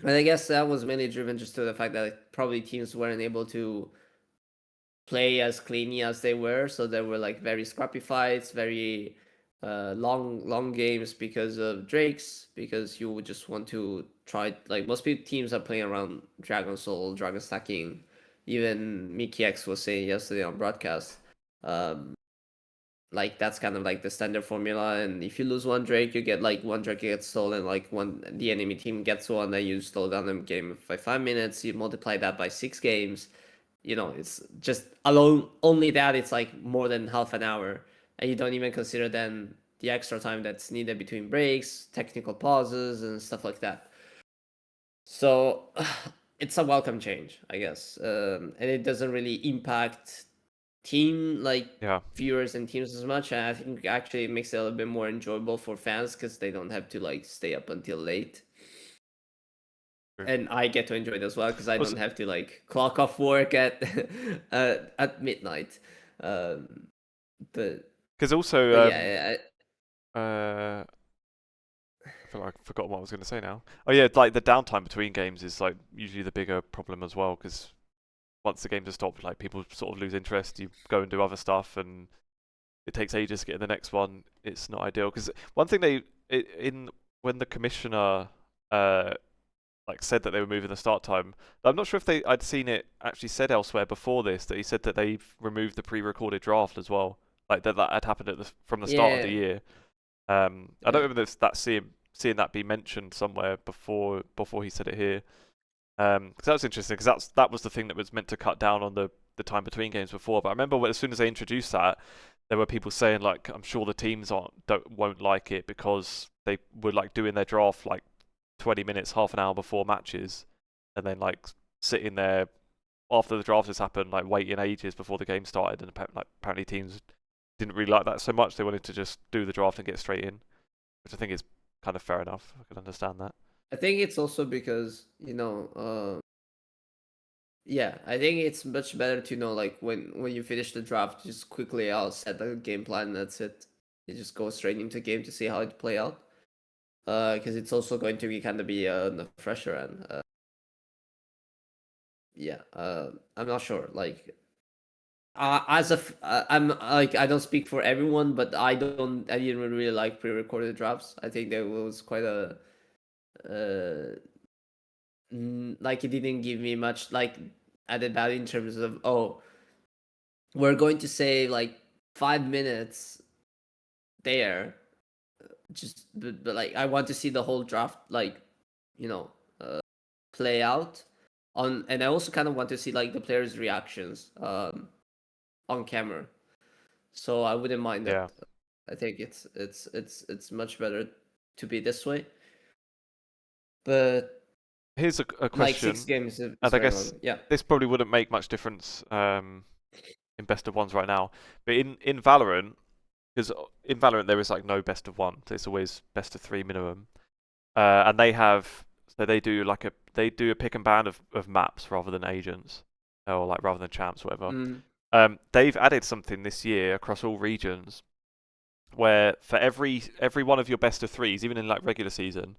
I guess that was mainly driven just to the fact that probably teams weren't able to play as cleanly as they were, so there were like very scrappy fights, very long games because of Drakes, because you would just want to try, like most teams are playing around Dragon Soul, Dragon Stacking. Even Mickey X was saying yesterday on broadcast, like that's kind of like the standard formula, and if you lose one Drake, you get like one Drake gets stolen, like one the enemy team gets one, then you slow down the game by 5 minutes, you multiply that by 6 games, it's just alone only that it's like more than half an hour, and you don't even consider then the extra time that's needed between breaks, technical pauses, and stuff like that. So it's a welcome change, I guess, and it doesn't really impact team like Yeah. viewers and teams as much. And I think actually it makes it a little bit more enjoyable for fans because they don't have to like stay up until late. True. And I get to enjoy it as well because I Was don't have to like clock off work at at midnight. Um, but because also but yeah, I feel like I've forgotten what I was going to say now. Oh yeah, like the downtime between games is like usually the bigger problem as well, because once the games are stopped, like people sort of lose interest. You go and do other stuff, and it takes ages to get in the next one. It's not ideal because one thing in when the commissioner like said that they were moving the start time. I'm not sure if I'd seen it actually said elsewhere before this that he said that they've removed the pre-recorded draft as well, like that had happened from the start of the yeah, year. I don't yeah. remember if that's seeing that be mentioned somewhere before he said it here. Because that was interesting because that was the thing that was meant to cut down on the time between games before. But I remember as soon as they introduced that, there were people saying like, I'm sure the teams won't like it because they were like doing their draft like 20 minutes, half an hour before matches, and then like sitting there after the draft has happened, like waiting ages before the game started. And apparently teams didn't really like that so much. They wanted to just do the draft and get straight in, which I think is kind of fair enough. I can understand that. I think it's also because yeah, I think it's much better to know like when you finish the draft, just quickly I'll set the game plan. And that's it. You just go straight into game to see how it play out. Because it's also going to be kind of be on the fresher end. Yeah. I'm not sure. Like, I'm like I don't speak for everyone, but I didn't really like pre-recorded drafts. I think there was quite a like it didn't give me much like added value in terms of we're going to say like 5 minutes there, just but like I want to see the whole draft like you know play out on, and I also kind of want to see like the players' reactions on camera. So I wouldn't mind Yeah. that. I think it's much better to be this way. But Here's a like six question, games is and I very guess long. Yeah. this probably wouldn't make much difference in best of ones right now, but in Valorant, because in Valorant there is like no best of one, so it's always best of three minimum. And they do a pick and ban of maps rather than agents, or like rather than champs, whatever. Mm. They've added something this year across all regions where for every one of your best of threes, even in like regular season,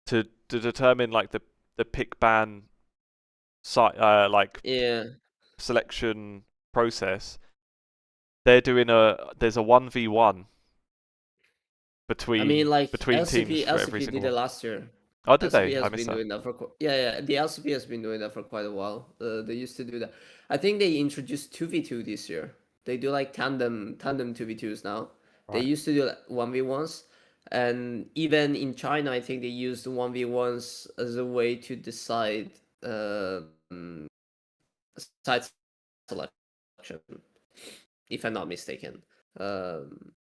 to determine like the pick ban site like Yeah. selection process, there's a 1v1 I mean, like between teams for every LCP did single it one. last year. Oh, did LCP they? I has missed been that. doing that for yeah. The LCP has been doing that for quite a while. They used to do that. I think they introduced 2v2 this year. They do like tandem 2v2s now. They Right. used to do 1v1s, and even in China, I think they used 1v1s as a way to decide side selection, if I'm not mistaken.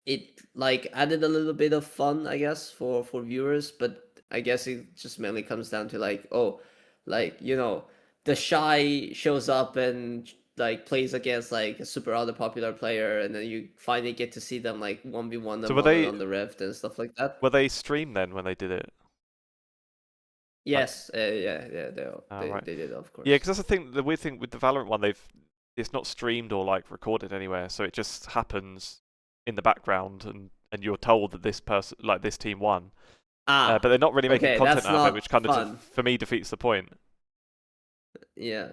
It like added a little bit of fun, I guess, for viewers, but I guess it just mainly comes down to like, like the shy shows up and like plays against like a super other popular player, and then you finally get to see them like 1v1 So them on the Rift and stuff like that. were they streamed then when they did it? Like, Yes, yeah, right. they did, of Yeah, course. because that's the thing. The weird thing with the Valorant one, it's not streamed or like recorded anywhere, so it just happens in the background, and you're told that this person, like this team, won. Ah, but they're not really making okay, content that's out of it, not which kind of fun. for me defeats the point. Yeah.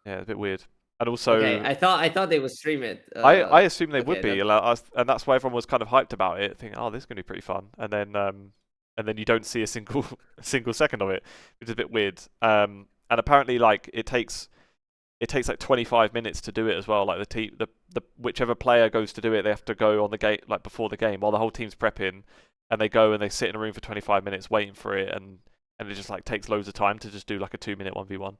Yeah, it's a bit weird. And Okay, also, I thought they would stream it. I assume they would Okay, be, that and that's why everyone was kind of hyped about it, thinking, "Oh, this is going to be pretty fun." And then you don't see a single a single second of it, which is a bit weird. And apparently, like it takes like 25 minutes to do it as well. Like the whichever player goes to do it, they have to go on the gate like before the game while the whole team's prepping, and they go and they sit in a room for 25 minutes waiting for it, and it just like takes loads of time to just do like a 2 minute 1v1.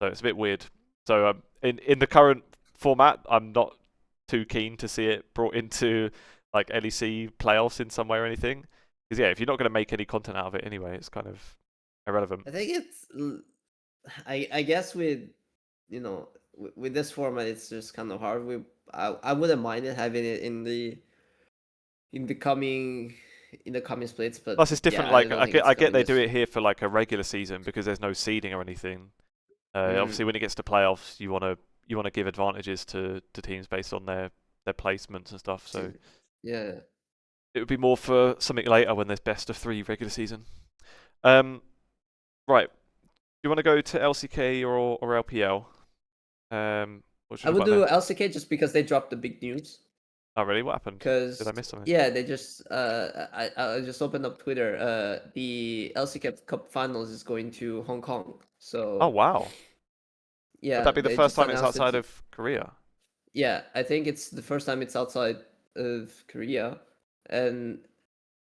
So it's a bit weird. So in the current format, I'm not too keen to see it brought into like LEC playoffs in some way or anything. Because yeah, if you're not going to make any content out of it anyway, it's kind of irrelevant. I think I guess with with this format, it's just kind of hard. I wouldn't mind it having it in the coming splits, but Plus, it's different. yeah, I Like don't think it's I get coming they do this. it here for like a regular season because there's no seeding or anything. Mm, Obviously, when it gets to playoffs, you want to give advantages to teams based on their placements and stuff. So yeah. it would be more for something later when there's best of 3 regular season. Right. Do you want to go to LCK or LPL? What should I we talk would about there? do LCK just because they dropped the big news. Oh, really? What happened? Did I Because miss something? yeah, they just I just opened up Twitter. The LCK Cup Finals is going to Hong Kong. Oh, So wow. Would yeah, that be the they first just time it's announced outside it. of Korea? Yeah, I think it's the first time it's outside of Korea, and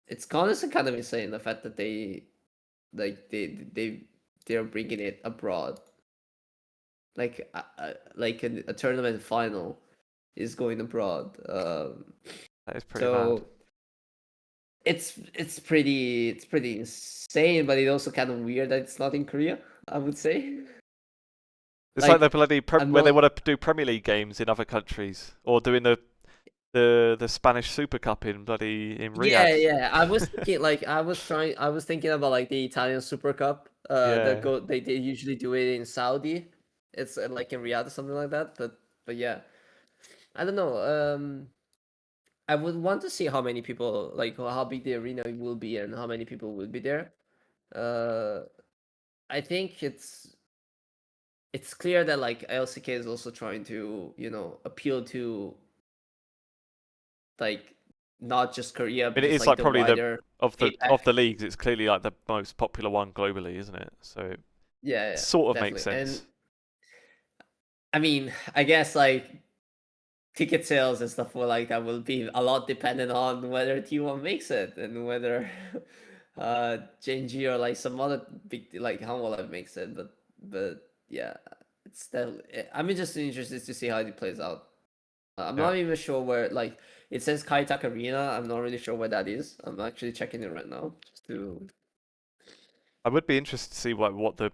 it's honestly kind of insane the fact that like they're bringing it abroad. Like a tournament final is going abroad. That is pretty mad. So it's pretty insane, but it's also kind of weird that it's not in Korea, I would say. It's like the Like bloody I'm when they not. want to do Premier League games in other countries, or doing the Spanish Super Cup in bloody in Yeah, Riyadh. yeah. I was thinking like I was thinking about like the Italian Super Cup. Yeah. They usually do it in Saudi. It's like in Riyadh or something like that. But yeah, I don't know. I would want to see how many people, like how big the arena will be and how many people will be there. Uh, I think it's clear that like LCK is also trying to appeal to like not just Korea I but mean, it just is like like the probably the wider of APAC. the leagues, it's clearly like the most popular one globally, isn't it? So it Yeah, yeah, sort of makes definitely. And sense. I mean, I guess like ticket sales and stuff like that will be a lot dependent on whether T1 makes it and whether JNG or like some other big like Hanwha makes it. But yeah, it's definitely. I'm just interested to see how it plays out. I'm Yeah. not even sure where like it says Kaitak Arena. I'm not really sure where that is. I'm actually checking it right now just to. I would be interested to see what the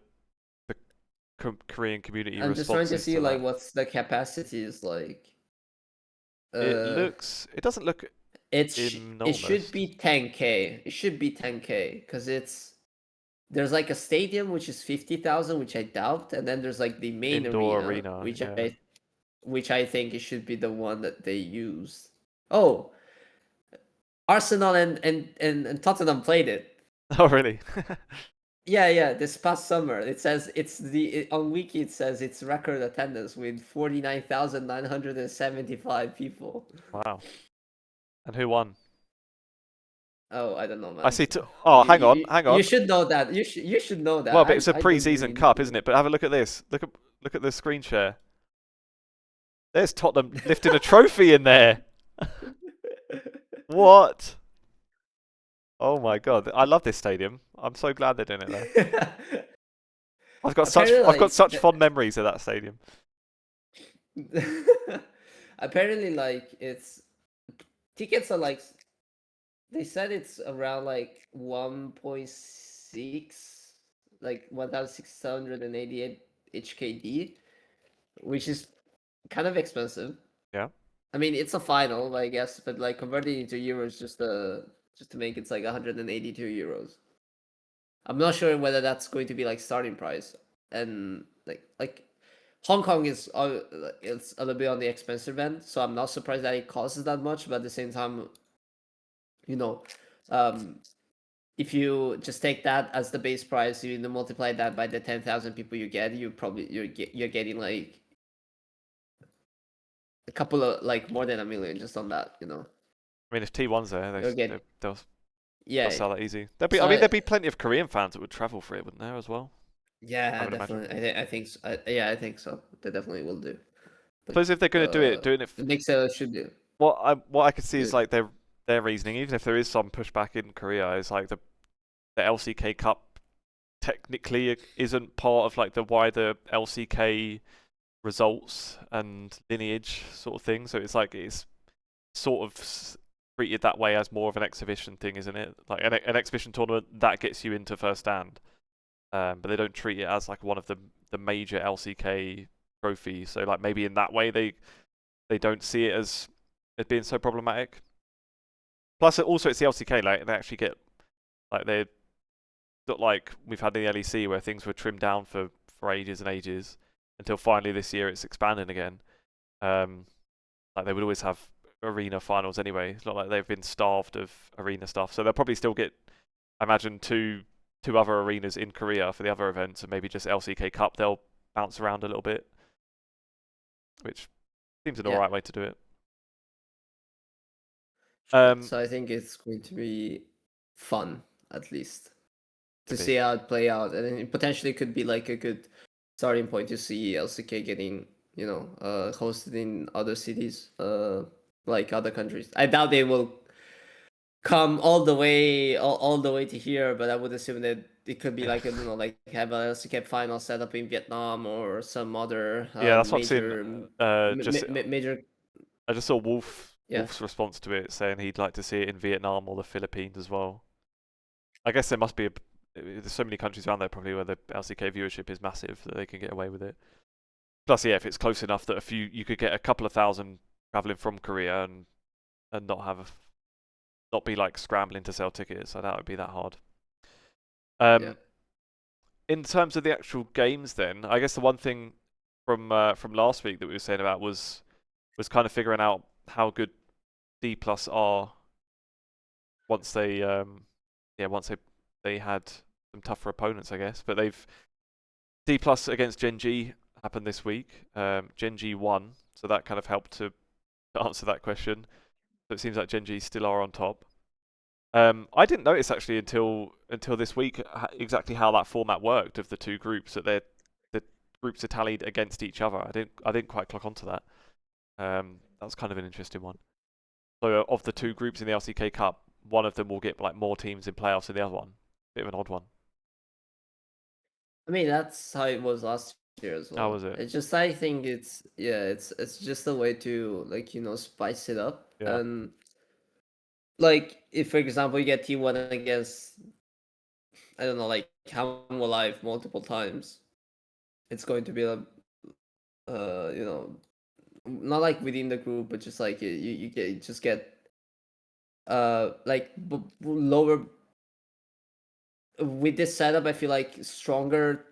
Korean community I'm just trying response to is see to like that. what's the capacity is like. It Uh, looks. It doesn't look it should enormous. be 10K. It should be 10K because there's like a stadium which is 50,000, which I doubt, and then there's like the main Indoor arena, arena. Yeah. which I think it should be the one that they use. Oh, Arsenal and Tottenham played it. Oh, really? Yeah, yeah. This past summer, it says on Wiki. It says it's record attendance with 49,975 people. Wow. And who won? Oh, I don't know, I man. see. Oh, hang You on. should know that. You should know that. Well, but it's a I don't pre-season really cup, know. isn't it? But have a look at this. Look at the screen share. There's Tottenham lifting a trophy in there. What? Oh my god! I love this stadium. I'm so glad they're doing it there. Apparently, I've got like such fond memories of that stadium. apparently, like it's tickets are like they said it's around like 1.6, like 1,688 HKD, which is kind of expensive. Yeah. I mean, it's a final, I guess, but like converting into euros just to make it's like 182 euros. I'm not sure whether that's going to be like starting price, and like Hong Kong is it's a little bit on the expensive end, so I'm not surprised that it costs that much. But at the same time, you know, um, if you just take that as the base price, you multiply that by the 10,000 people you get, you're getting like a couple of like more than $1 million just on that, you know. I mean, if T1's there, You're getting they'll yeah. sell that easy. So There'd be plenty of Korean fans that would travel for it, wouldn't there, as well? I yeah, would imagine. definitely. I think so. Yeah, I think so. They definitely will do. I But suppose if they're going to do it, doing it. the next seller should do. What I could see is Yeah. like their reasoning, even if there is some pushback in Korea, is like the LCK Cup technically isn't part of like the wider LCK results and lineage sort of thing. So it's like it's sort of treated that way as more of an exhibition thing, isn't it? Like an exhibition tournament that gets you into first stand, but they don't treat it as like one of the major LCK trophies. So like maybe in that way they don't see it as being so problematic. Plus, also it's the LCK. Like they actually get like they not like we've had in the LEC where things were trimmed down for ages and ages until finally this year it's expanding again. Like they would always have arena finals anyway. It's not like they've been starved of arena stuff, so they'll probably still get, I imagine, two other arenas in Korea for the other events, and maybe just LCK Cup. They'll bounce around a little bit, which seems an alright way to do it. So I think it's going to be fun, at least, to be. see how it play out, and it potentially could be like a good starting point to see LCK getting, you know, hosted in other cities, like other countries. I doubt they will come all the way to here, but I would assume that it could be like, I don't know, like have a LCK final set up in Vietnam or some other Yeah, that's what I'm seeing. major major. I just saw Yeah. Wolf's response to it saying he'd like to see it in Vietnam or the Philippines as well. I guess there must be there's so many countries around there probably where the LCK viewership is massive that they can get away with it. Plus, yeah, if it's close enough that you could get a couple of thousand traveling from Korea and not be like scrambling to sell tickets. I doubt it would be that hard. Yeah. In terms of the actual games, then I guess the one thing from last week that we were saying about was kind of figuring out how good D plus are once they they had some tougher opponents, I guess. But D plus against Gen G happened this week. Gen G won, so that kind of helped to answer that question. So it seems like Gen G still are on top. I didn't notice actually until this week exactly how that format worked of the two groups, that the groups are tallied against each other. I didn't quite clock onto that. That was kind of an interesting one. So of the two groups in the LCK Cup, one of them will get like more teams in playoffs than the other one. Bit of an odd one. I mean, that's how it was last year as How well. was it? It's just, I think it's just a way to, like, you know, spice it up. Yeah. And like, if for example you get T1 against, I don't know, like Hammo Live multiple times, it's going to be a you know, not like within the group, but just like you just get like lower with this setup. I feel like stronger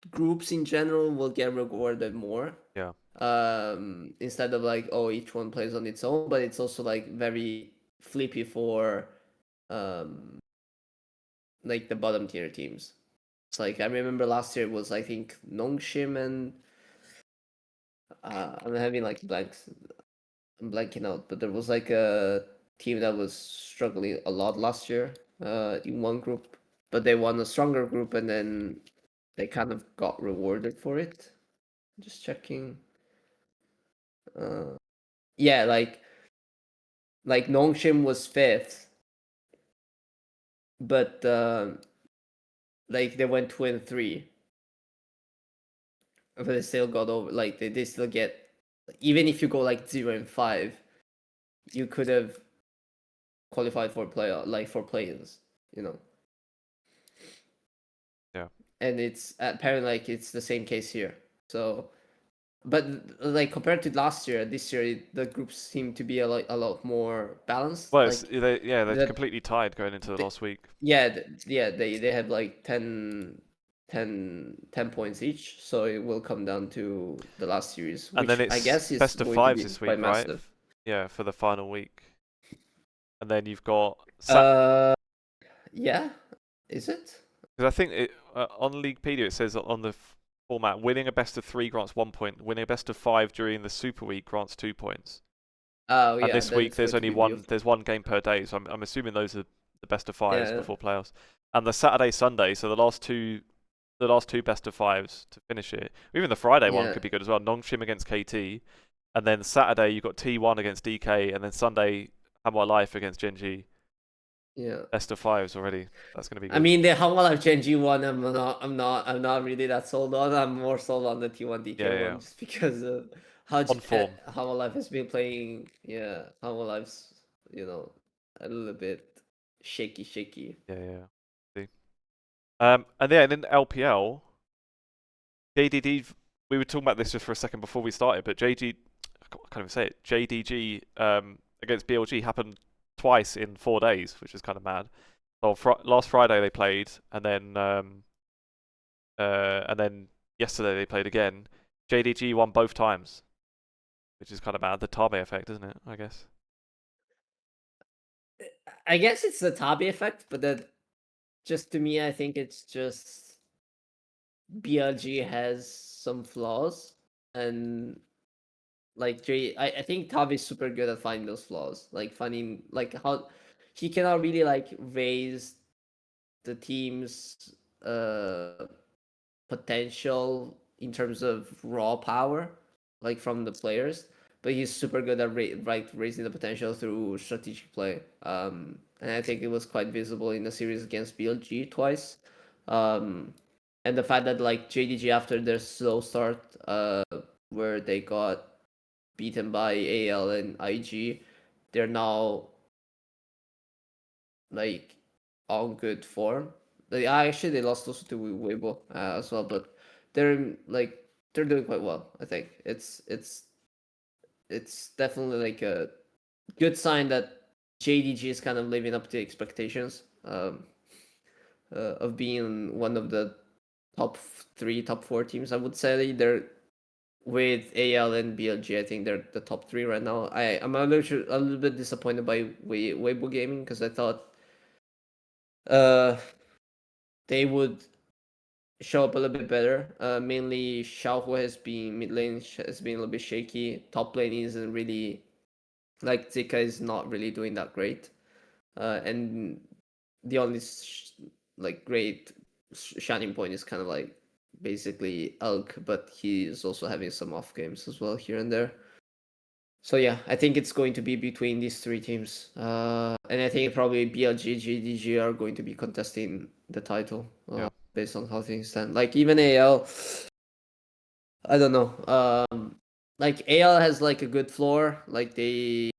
groups in general will get rewarded more. Yeah. Instead of like, oh, each one plays on its own, but it's also like very flippy for um like the bottom tier teams. It's like, I remember last year was, I think, Nongshim and I'm having like blanks, I'm blanking out, but there was like a team that was struggling a lot last year in one group, but they won a stronger group, and then they kind of got rewarded for it. Just checking. Yeah, like Nongshim was fifth, but like they went 2 and 3, but they still got over. Like they still get, even if you go like 0 and 5, you could have qualified for play-ins, you know. Yeah. And it's apparently like it's the same case here. So, but like compared to last year, this year the groups seem to be a lot more balanced. Well, Like they're that, completely tied going into the last week. yeah, they have like 10 points each, so it will come down to the last series, And then which I it's guess is best of going to fives be this quite week, right? massive. Yeah, for the final week. And then you've got Uh, Yeah, is it? Because I think on Leaguepedia it says on the format, winning a best of 3 grants 1 point, winning a best of 5 during the Super Week grants 2 points. Oh And yeah, this then week it's going there's to only be one. beautiful. There's one game per day, so I'm assuming those are the best of 5s Yeah, before playoffs. And the Saturday Sunday, so the last two best of 5s to finish it. Even the Friday one yeah, could be good as well. Nongshim against KT, and then Saturday you've got T1 against DK, and then Sunday Hammer Life against Genji. yeah. Best of 5s already. That's going to be I good. mean, the How Life Genji one, I'm not really that sold on. I'm more sold on the T1 DK Yeah, one yeah. just because of On form. How Life has been playing. Yeah, How Life's a little bit shaky. Yeah, yeah. See. And yeah, and in LPL, JDD. We were talking about this just for a second before we started, but I can't even say it. JDG against BLG happened twice in 4 days, which is kind of mad. So last Friday they played, and then yesterday they played again. JDG won both times, which is kind of mad. The Tabe effect, isn't it? I guess. I guess it's the Tabi effect, but that just to me, I think it's just BLG has some flaws, and like I think Tavi is super good at finding those flaws, like finding like how he cannot really like raise the team's potential in terms of raw power, like from the players, but he's super good at raising the potential through strategic play. And I think it was quite visible in the series against BLG twice. Um, and the fact that like JDG after their slow start, where they got beaten by AL and IG, they're now like on good form. Like actually they lost also to Weibo as well, but they're like they're doing quite well. I think it's definitely like a good sign that JDG is kind of living up to expectations of being one of the top 3, top 4 teams. I would say they're with AL and BLG. I think they're the top 3 right now. I'm a little bit disappointed by Weibo Gaming because I thought uh they would show up a little bit better. Mainly Xiaohu has been mid lane has been a little bit shaky. Top lane isn't really like Zika is not really doing that great. And the only like great shining point is kind of like basically Elk, but he is also having some off games as well here and there. So yeah, I think it's going to be between these 3 teams, and I think probably BLG, GDG are going to be contesting the title Yeah. based on how things stand. Like even AL, I don't know. Like AL has like a good floor. Like they've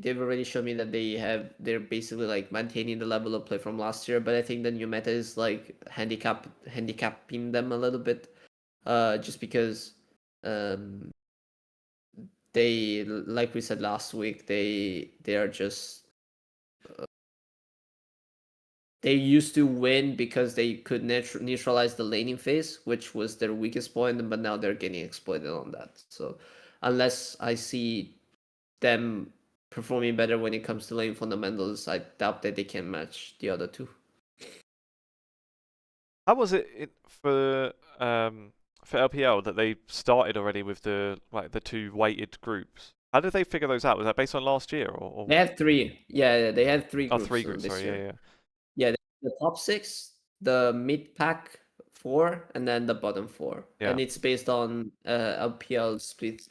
already shown me that they're basically like maintaining the level of play from last year. But I think the new meta is like handicapping them a little bit, just because um they, like we said last week, they are just they used to win because they could neutralize the laning phase, which was their weakest point, but now they're getting exploited on that. So unless I see them performing better when it comes to lane fundamentals, I doubt that they can match the other 2. How was it for LPL that they started already with the 2 weighted groups? How did they figure those out? Was that based on last year They have 3. Yeah, they have 3 oh, groups 3 groups? this Sorry, yeah, year. yeah. Yeah, the top 6, the mid pack 4, and then the bottom 4. Yeah, And it's based on LPL split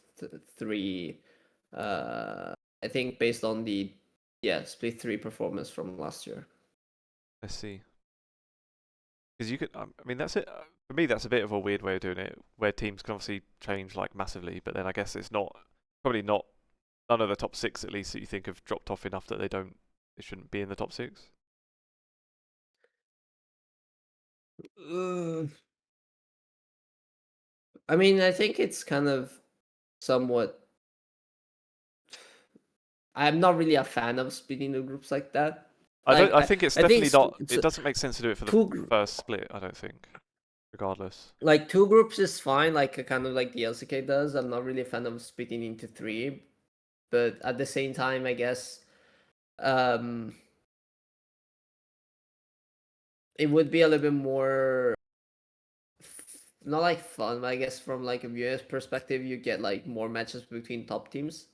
3. Uh, I think based on the split 3 performance from last year. I see. Because you could, I mean, that's it. For me, that's a bit of a weird way of doing it, where teams can obviously change like massively, but then I guess it's probably not none of the top 6 at least that you think have dropped off enough that they shouldn't be in the top 6. Uh, I mean, I think it's kind of somewhat. I'm not really a fan of splitting the groups like that. Like I think it's I think definitely not. it's It doesn't make sense to do it for the two first split. I don't think, regardless. like 2 groups is fine, like kind of like the LCK does. I'm not really a fan of splitting into 3, but at the same time, I guess um it would be a little bit more not like fun, but I guess from like a viewer's perspective, you get like more matches between top teams.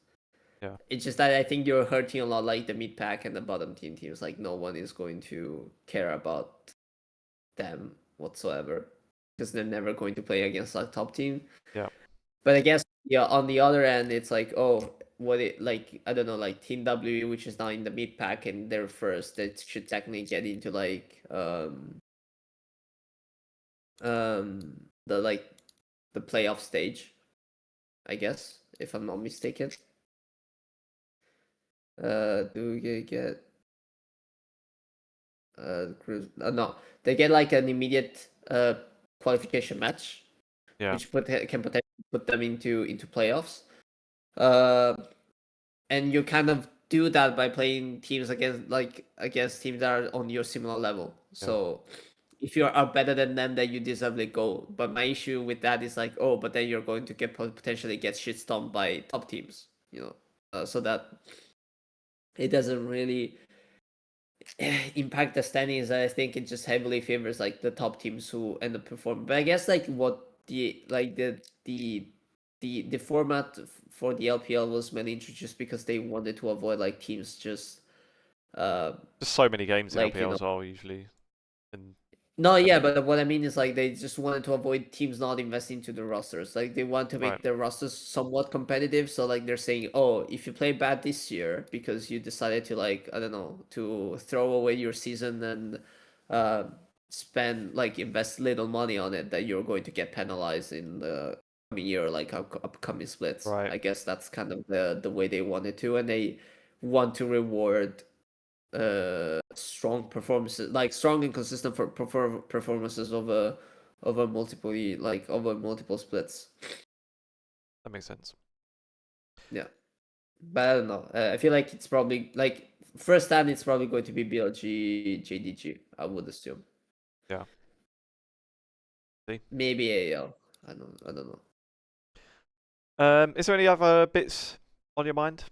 Yeah. It's just that I think you're hurting a lot like the mid pack and the bottom team teams. Like no one is going to care about them whatsoever because they're never going to play against a top team. Yeah. But I guess yeah, on the other end, it's like what it like I don't know like Team W, which is now in the mid pack and they're first. That should technically get into like the like the playoff stage, I guess, if I'm not mistaken. Do you get no, they get like an immediate qualification match, Yeah. which can potentially put them into playoffs. Uh, and you kind of do that by playing teams against teams that are on your similar level. Yeah. So if you are better than them, then you deserve the goal. But my issue with that is like, oh, but then you're going to get potentially get shit stomped by top teams, so that it doesn't really impact the standings. I think it just heavily favors like the top teams who end up performing. But I guess like what the format for the LPL was mainly introduced because they wanted to avoid like teams just Just so many games in like LPL as well usually. And no, yeah, but what I mean is like they just wanted to avoid teams not investing into the rosters. Like they want to right. make their rosters somewhat competitive. So like they're saying, oh, if you play bad this year because you decided to like I don't know to throw away your season and uh, spend like invest little money on it, that you're going to get penalized in the coming year, like upcoming splits. Right. I guess that's kind of the way they wanted to, and they want to reward strong performances, like strong and consistent performances over multiple splits. That makes sense. Yeah, but I don't know. I feel like it's probably like first time it's probably going to be BLG JDG. I would assume. Yeah. See. Maybe AL. I don't know. Is there any other bits on your mind?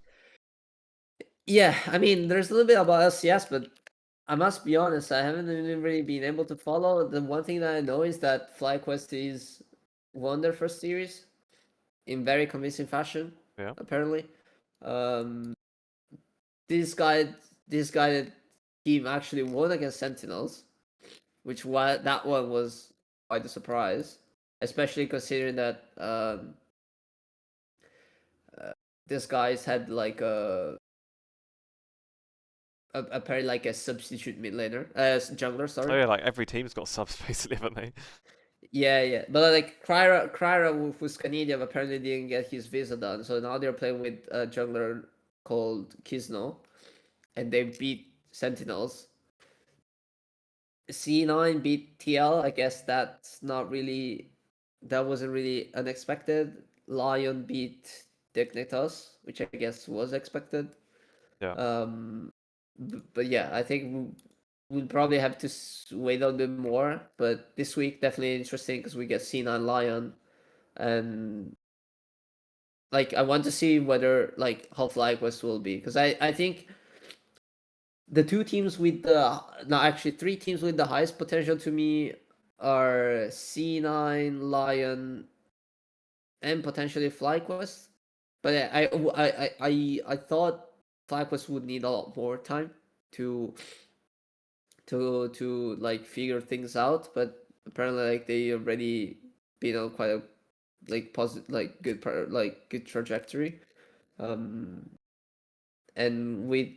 Yeah, I mean, there's a little bit about LCS, but I must be honest, I haven't really been able to follow. The one thing that I know is that FlyQuest is won their first series in very convincing fashion. Yeah. Apparently, um, this guy, this guy team actually won against Sentinels, which that one was quite a surprise, especially considering that this guy's had like apparently like a substitute mid laner, jungler. Oh Sorry. yeah, like every team's got subs basically, haven't they? Yeah, yeah, but like Kryra who's Canadian apparently didn't get his visa done, so now they're playing with a jungler called Kisno, and they beat Sentinels. C9 beat TL. I guess that wasn't really unexpected. Lion beat Dignitas, which I guess was expected. Yeah. But yeah, I think we'll probably have to wait a bit more. But this week definitely interesting because we get C9 Lion, and like I want to see whether like how FlyQuest will be because I think the two teams with the no actually three teams with the highest potential to me are C9, Lion, and potentially FlyQuest. But I thought FlyQuest would need a lot more time to to like figure things out, but apparently like they already been on quite a like positive like good trajectory. Um and with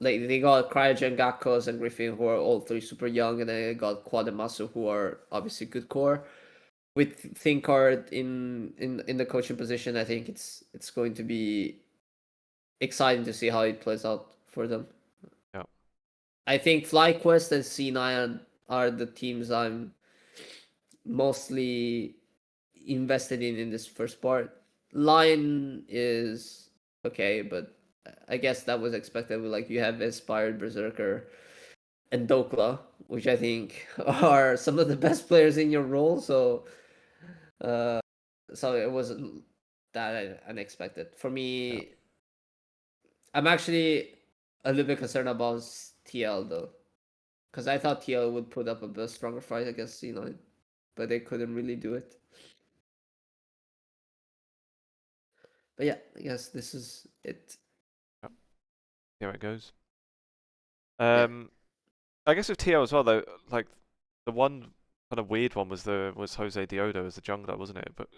like they got Cryogen, Gakkos, and Griffin, who are all three super young, and then they got Quad and Masu, who are obviously good core. With Thinkard in the coaching position, I think it's going to be exciting to see how it plays out for them. Yeah. I think FlyQuest and C9 are the teams I'm mostly invested in this first part. Lion is okay, but I guess that was expected. Like you have Inspired Berserker and Dokla, which I think are some of the best players in your role. Uh, so it wasn't that unexpected for Yeah. me. I'm actually a little bit concerned about TL though, Because I thought TL would put up a stronger fight against C9, but they couldn't really do it. But yeah, I guess this is it. Yep. See how it goes. Yeah. I guess with TL as well though, like the one kind of weird one was Jose Diodo as the jungler, wasn't it? But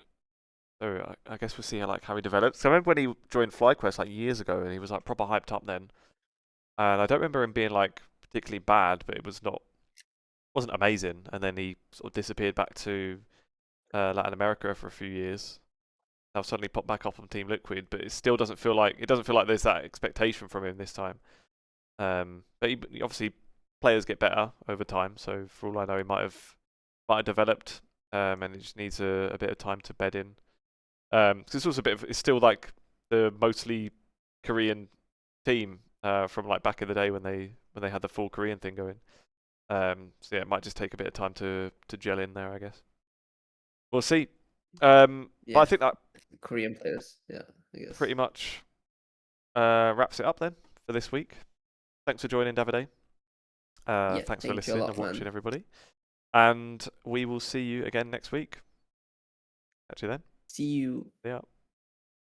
so I guess we'll see how he develops. So I remember when he joined FlyQuest like years ago, and he was like proper hyped up then. And I don't remember him being like particularly bad, but it wasn't amazing. And then he sort of disappeared back to Latin America for a few years. Now suddenly popped back up on Team Liquid, but it still doesn't feel like there's that expectation from him this time. But obviously players get better over time. So for all I know, he might have developed, and it just needs a bit of time to bed in. Because it's also it's still like the mostly Korean team from like back in the day when they had the full Korean thing going. So yeah, it might just take a bit of time to gel in there, I guess. We'll see. But Yeah. I think that Korean players. Yeah, I guess. pretty much wraps it up then for this week. Thanks for joining, Davide. Yeah, Thanks for thank you a listening lot, and watching, man. everybody. And we will see you again next week. Catch you then. See you. Yeah.